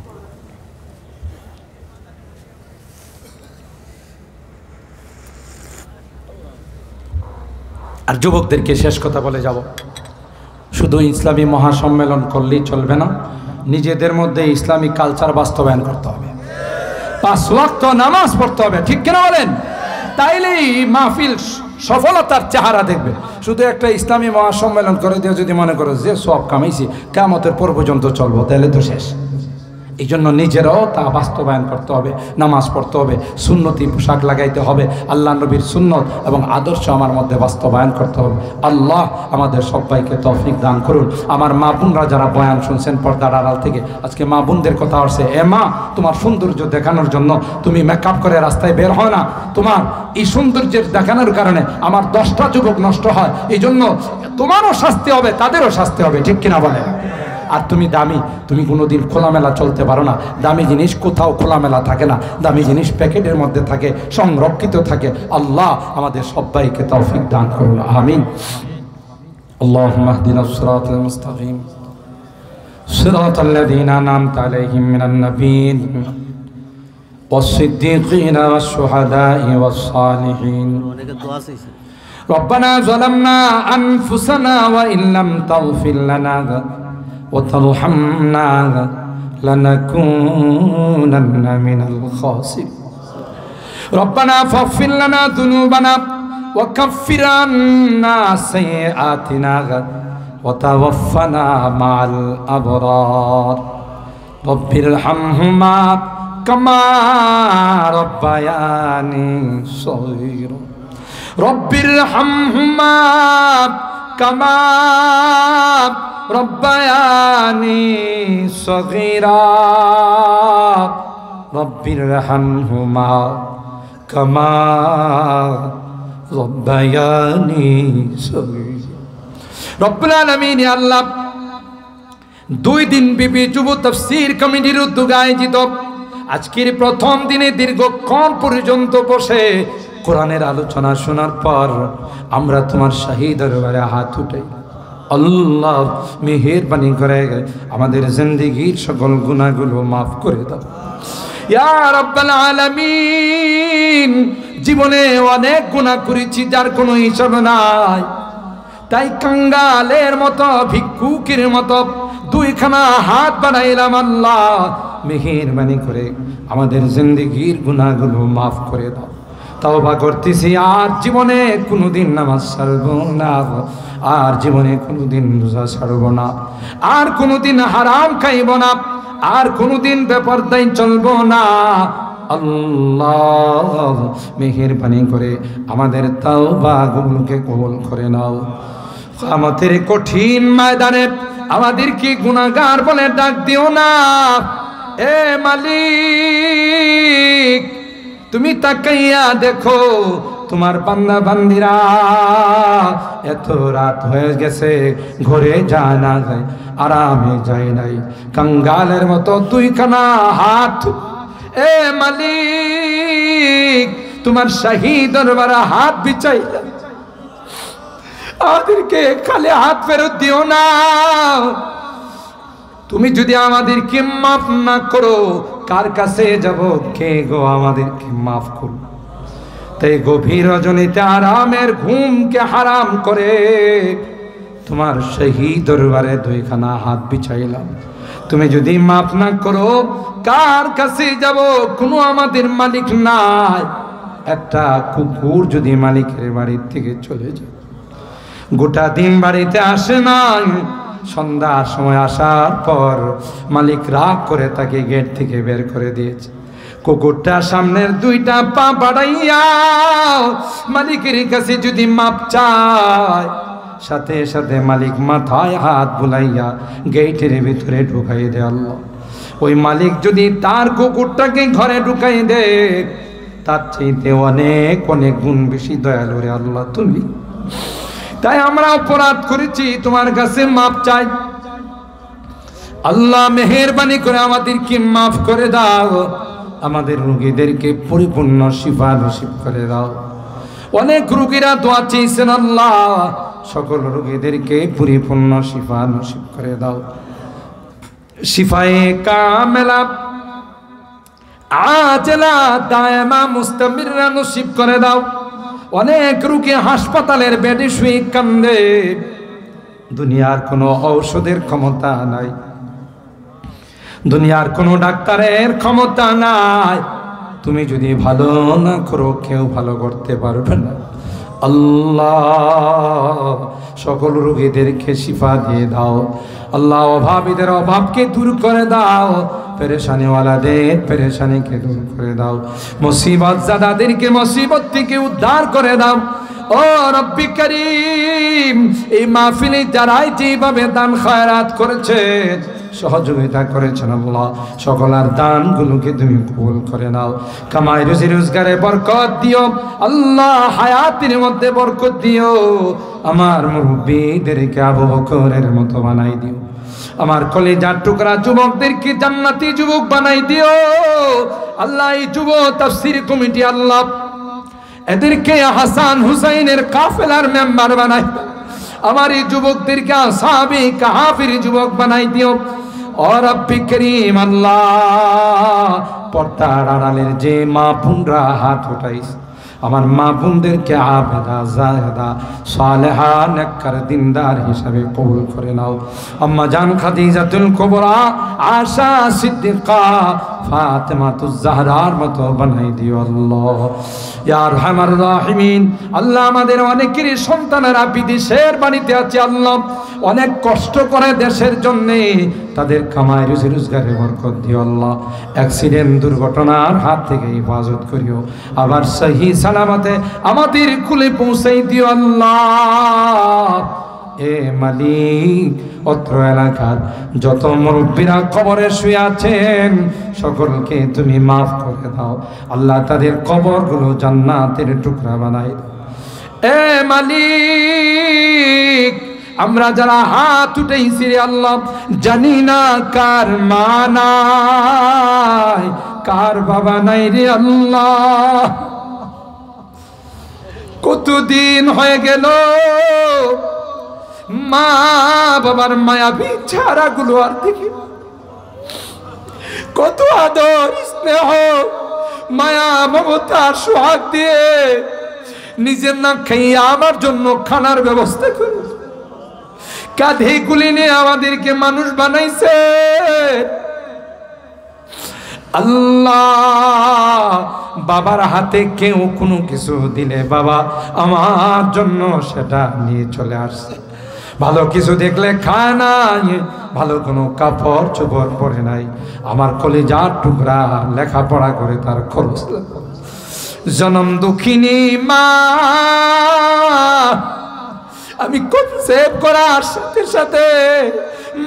আর যুবকদেরকে শেষ কথা বলে যাব, শুধু ইসলামী মহাসম্মেলন করলেই চলবে না, নিজেদের মধ্যে ইসলামী কালচার বাস্তবায়ন করতে হবে, 5 ওয়াক্ত নামাজ পড়তে হবে, ঠিক কিনা বলেন? তাইলেই মাহফিল সফলতার চেহারা দেখবে। শুধু একটা ইসলামী মহাসম্মেলন করে দিয়ে যদি মনে করো যে সব কামাইছি কিয়ামতের পর পর্যন্ত চলবো, তাহলে তো শেষ। এই জন্য নিজেরাও তা বাস্তবায়ন করতে হবে, নামাজ পড়তে হবে, সুন্নতি পোশাক লাগাইতে হবে, আল্লাহ নবীর সুন্নত এবং আদর্শ আমার মধ্যে বাস্তবায়ন করতে হবে। আল্লাহ আমাদের সবাইকে তৌফিক দান করুন। আমার মা বোনরা যারা বয়ান শুনছেন পর্দার আড়াল থেকে, আজকে মা বোনদের কথা আসছে, এ মা, তোমার সৌন্দর্য দেখানোর জন্য তুমি মেকআপ করে রাস্তায় বের হয় না, তোমার এই সৌন্দর্যের দেখানোর কারণে আমার 10টা যুবক নষ্ট হয়, এই জন্য তোমারও শাস্তি হবে, তাদেরও শাস্তি হবে, ঠিক কিনা বলে? আর তুমি দামি, তুমি কোনোদিন খোলামেলা চলতে পারো না। দামি জিনিস কোথাও খোলামেলা থাকে না, দামি জিনিস প্যাকেটের মধ্যে থাকে, সংরক্ষিত থাকে। আল্লাহ আমাদের সবাইকে তৌফিক দান করুন, আমিন। আল্লাহুম্মা ইহদিনাস সিরাতাল মুস্তাকিম সিরাতাল লাযীনা আন'আমতা আলাইহিম মিনান নাবিয়্যিন ওয়াস-সিদ্দীকিনা ওয়াশ-শুহাদা'i ওয়াস-সালিহিন। রব্বানা যালামনা আনফুসানা ওয়া ইল্লাম তাগফির লানা وترحمنا لنكونن من الخاسرين ربنا فاغفر لنا ذنوبنا وكفر عنا سيئاتنا وتوفنا مع الأبرار رب ارحمهما كما ربياني صغيرا رب ارحمهما كما ربياني صغيرا رب ارحمهما كما ربياني صغيرا رب العالمين يا الله 2 দিন ব্যাপী যুব তাফসীর কমিটির উদ্যোগে আয়োজিত আজকের প্রথম দিনে দীর্ঘক্ষণ পর্যন্ত বসে কোরআনের আলোচনা শোনার পর আমরা তোমার শাহী দরবারে হাত উঠাই। আল্লাহ মেহেরবানি করে আমাদের জিন্দেগীর সকল গুনাহগুলো মাফ করে দাও ইয়া রাব্বাল আলামিন। জীবনে অনেক গুনাহ করেছি যার কোনো হিসাব নাই, তাই কাঙ্গালের মতো ভিক্ষুকের মতো দুইখানা হাত বাড়াইলাম, আল্লাহ মেহেরবানি করে আমাদের জিন্দেগির গুনাহগুলো মাফ করে দাও। তওবা করতেছি, আর জীবনে কোনোদিন নামাজ ছাড়বো না, আর জীবনে কোনোদিন রোজা ছাড়বো না, আর কোনোদিন হারাম খাইব না, আর কোনোদিন বেপরদায় চলবো না। আল্লাহ মেহেরবানি করে আমাদের তাওবাগুলোকে কবুল করে নাও। কিয়ামতের কঠিন ময়দানে আমাদেরকে গুনাহগার বলে ডাক দিও না। এ মালিক, তুমি তাকাইয়া দেখো তোমার বান্দা বান্দিরা এত রাত হয়ে গেছে, ঘরে যায় না, যায় আরামে যায় নাই, কাঙ্গালের মতো দুইখানা হাত। এ মালিক, তোমার শাহী দরবারে হাত বিছাইলা, আমাদেরকে খালি হাত ফেরত দিও না। তুমি যদি আমাদেরকে মাফ না করো, কার কাছে যাব? কে গো আমাদেরকে মাফ করো? তাই গভীর রজনীতে আরামের ঘুমকে হারাম করে তোমার সেই দরবারে দুইখানা হাত বিছাইলাম। তুমি যদি মাফ না করো, কার কাছে যাব? কোনো আমাদের মালিক নাই। একটা কুকুর যদি মালিকের বাড়ির থেকে চলে যায়, গোটা দিন বাড়িতে আসে না, সন্ধ্যার সময় আসার পর মালিক রাগ করে তাকে গেট থেকে বের করে দিয়েছে। কুকুরটা সামনের দুইটা পা বাড়াইয়া মালিকের কাছে যদি মাপ চায়, সাথে সাথে মালিক মাথায় হাত বুলাইয়া গেটের ভিতরে ঢুকাই দেয়। আল্লাহ, ওই মালিক যদি তার কুকুরটাকে ঘরে ঢুকাই দেয়, তার চাইতে অনেক অনেক গুণ বেশি দয়ালু রে আল্লাহ তুমি। তাই আমরা অপরাধ করেছি, তোমার কাছে মাপ চাই। আল্লাহ মেহেরবানি করে আমাদেরকে মাফ করে দাও, আমাদের রোগীদেরকে পরিপূর্ণ শিফা নসিব করে দাও। অনেক রোগীরা দোয়া চেয়েছেন, আল্লাহ সকল রোগীদেরকে পরিপূর্ণ শিফা নসিব করে দাও। শিফায়ে কামেলা আজলা দায়মা মুস্তামিররা নসিব করে দাও। অনেক রোগী হাসপাতালের বেডে শুয়ে কান্দে, দুনিয়ার কোনো ঔষধের ক্ষমতা নাই, দুনিয়ার কোনো ডাক্তারের ক্ষমতা নাই। তুমি যদি ভালো না করো, কেউ ভালো করতে পারবে না। আল্লাহ সকল রোগীদেরকে শিফা দিয়ে দাও। আল্লাহ অভাবীদের অভাবকে দূর করে দাও, পেরেশানিওয়ালাদের পেরেশানিকে দূর করে দাও, মুসিবত জাদাদেরকে মুসিবত থেকে উদ্ধার করে দাও। ও রব্বি করিম, এই মাহফিলে যারাই যেভাবে দান খয়রাত করেছে, সহযোগিতা করেছেন, আল্লাহ সকলের দানগুলোকে তুমি কবুল করে নাও। কামাই রুজি রোজগারে বরকত দিও আল্লাহ, হায়াতের মধ্যে বরকত দিও। আমার মুরব্বীদেরকে আবু বকরের মতো বানাই দিও। আমার কলিজার টুকরা যুবকদেরকে জান্নাতি যুবক বানাই দিও আল্লাহ। এই যুব তাফসীর কমিটি আল্লাহ, এদেরকে হাসান হুসাইনের কাফেলার মেম্বার বানাই। আমার এই যুবকদেরকে আসহাবে কাহাফের যুবক বানাই দিও। ও রব্বি করিম আল্লাহ, পর্দার আড়ালের যে মা বোনরা হাত উঠাইছে, আমার মা বোনদেরকে আবেদা জাহেদা সালেহা নেককার দিনদার হিসাবে কবুল করে নাও। আম্মা জান খাদিজাতুল কুবরা, আয়েশা সিদ্দিকা, ফাতেমাতুজ জাহরার মতো বানাই দিও আল্লাহ ইয়া আরহামার রাহিমিন। আল্লাহ আমাদের অনেকেরই সন্তানেরা বিদেশের বাড়িতে আছে আল্লাহ, অনেক কষ্ট করে দেশের জন্য, তাদের কামাই রুজি রোজগারে বরকত দিও আল্লাহ। অ্যাক্সিডেন্ট দুর্ঘটনার হাত থেকে হেফাজত করিও, আবার সহি সালামতে আমাদের কুলে পৌঁছাই দিও আল্লাহ। এ মালিক, অত্র এলাকার যত মুরব্বীরা কবরে শুয়ে আছেন, সকলকে তুমি মাফ করে দাও আল্লাহ, তাদের কবরগুলো জান্নাতের টুকরা বানাই দাও। এ মালিক, আমরা যারা হাত উঠেছি রে আল্লাহ, জানি না কার মা নাই, কার বাবা নাই রে আল্লাহ। কতদিন হয়ে গেল মা বাবার মায়াবী চেহারাগুলো আর দেখি, কত আদর স্নেহ মায়া মমতা সোহাগ দিয়ে নিজের না খাইয়া আমার জন্য খানার ব্যবস্থা করে কাঁধে কুলে নিয়ে আমাদেরকে মানুষ বানাইছে। আল্লাহ, বাবার হাতে কেউ কোনো কিছু দিলে বাবা আমার জন্য সেটা নিয়ে চলে আসছে। ভালো কিছু দেখলে খায় নাই, ভালো কোনো কাপড় চোপড় পরে নাই। আমার কলিজার টুকরা লেখাপড়া করে তার খরচ, জনম দুঃখিনী মা আমি কনসেপ্ট করার সাথে সাথে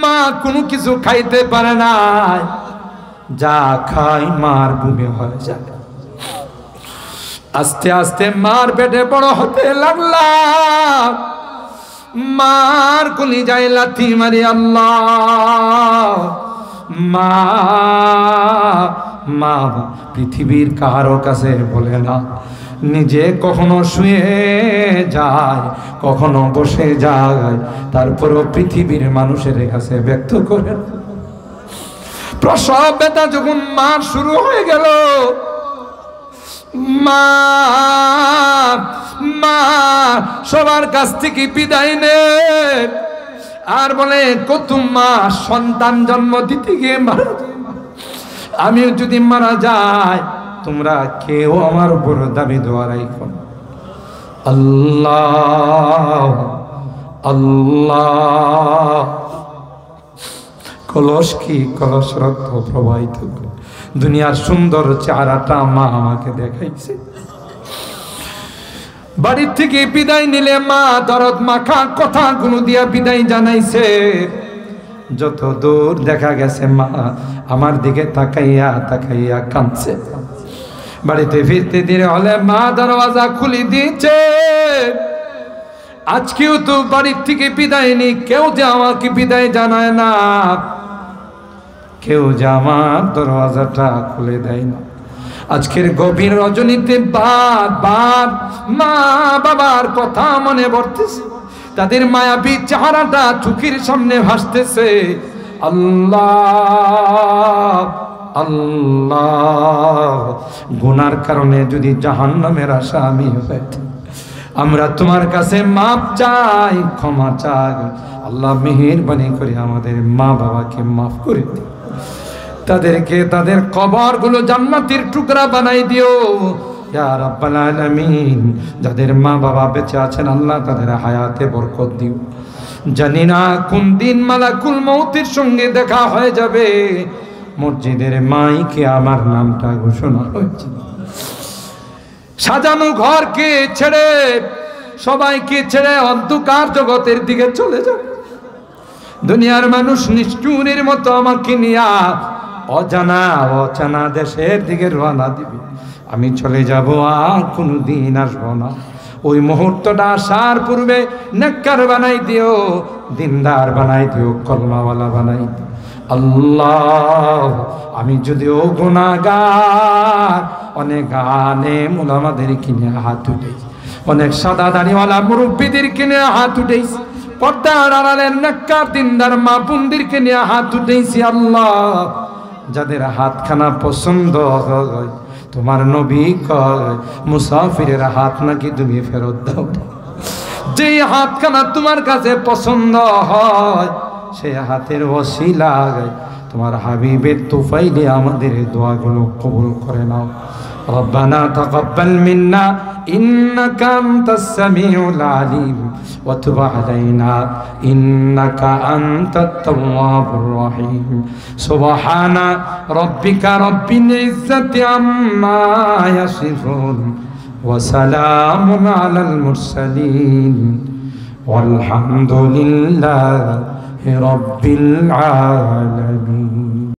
মা কোনো কিছু খাইতে পারে না, যা খাই মার বুমে হয়ে যায়। আস্তে আস্তে মার পেটে বড় হতে লাগলাম, মার কলিজায় লাথি মারি আল্লাহ। মা মা পৃথিবীর কারো কাছে বলে না, নিজে কখনো শুয়ে যায়, কখনো বসে যায়, তারপরও পৃথিবীর মানুষের কাছে ব্যক্ত করে। প্রসব ব্যথা যখন মার শুরু হয়ে গেল, মা মা সবার কাছ থেকে বিদায় নে আর বলে কত মা সন্তান জন্ম দিতে গিয়ে মারা, আমিও যদি মারা যায় তোমরা কেউ আমার উপর দাবি দেওয়া রাখো না। আল্লাহ আল্লাহ, কলস কি কলস রক্ত প্রবাহিত করে দুনিয়ার সুন্দর চেহারাটা মা আমাকে দেখাইছে। বাড়ির থেকে বিদায় নিলে মা দরদ মাখা কথাগুলো দিয়া বিদায় জানাইছে। যত দূর দেখা গেছে মা আমার দিকে তাকাইয়া তাকাইয়া কাঁদছে। বাড়িতে ফিরতে দেরি হলে মা দরওয়াজা খুলে দিয়েছে। আজকেও তো বাড়ির থেকে বিদায় নেই, কেউ যে আমাকে বিদায় জানায় না, কেউ যে আমার দরওয়াজাটা খুলে দেয় না। আজকের গভীর রজনীতে বারবার মা বাবার কথা মনে পড়তেছে, তাদের মায়াবী চেহারাটা চোখের সামনে ভাসতেছে। আল্লাহ আল্লাহ, গুনার কারণে যদি জাহান্নামের আসামি হয়ে আমরা তোমার কাছে মাপ চাই, ক্ষমা চাই। আল্লাহ মেহেরবানি করে আমাদের মা বাবাকে মাফ করে দিও, তাদেরকে তাদের কবরগুলো জান্নাতের টুকরা বানাই দিও ইয়া রাব্বাল আলামিন। যাদের মা বাবা বেঁচে আছেন আল্লাহ তাদের হায়াতে বরকত দিও। জানি না কোন দিন মালাকুল মউতের সঙ্গে দেখা হয়ে যাবে, মসজিদের মাইকে আমার নামটা ঘোষণা হয়েছে। সাজানো ঘরকে ছেড়ে সবাইকে ছেড়ে অন্ধকার জগতের দিকে চলে যাবে। দুনিয়ার মানুষ নিষ্ঠুরের মতো আমাকে নিয়ে অজানা অচানা দেশের দিকে রওনা দিবে। আমি চলে যাব, আর কোনোদিন আসবো না। ওই মুহূর্তটা আসার পূর্বে নেককার বানাই দিও, দিনদার বানাই দিও, কলমাওয়ালা বানাই দিও। আল্লাহ, আমি যদিও গুনাহগার, অনেক আলেম ওলামাদের কিনে হাত উঠেছি, অনেক সাদা দাড়িওয়ালা মুরব্বীদের কিনে হাত উঠেছি, পর্দার আড়ালের নেককার দিনদার মা বোনদেরকে নিয়ে হাত উঠেছি। আল্লাহ, যাদের হাতখানা পছন্দ হয়, তোমার নবী কয় মুসাফিরের হাত নাকি তুমি ফেরত দাও। যেই হাতখানা তোমার কাছে পছন্দ হয় সেই হাতের ওসিলায় তোমার হাবিবের তুফাইলে আমাদের দোয়াগুলো কবুল করে নাও। ربنا تقبل منا إنك أنت السميع العليم وتب علينا إنك أنت التواب الرحيم سبحان ربك رب العزة عما يصفون وسلام على المرسلين والحمد لله رب العالمين.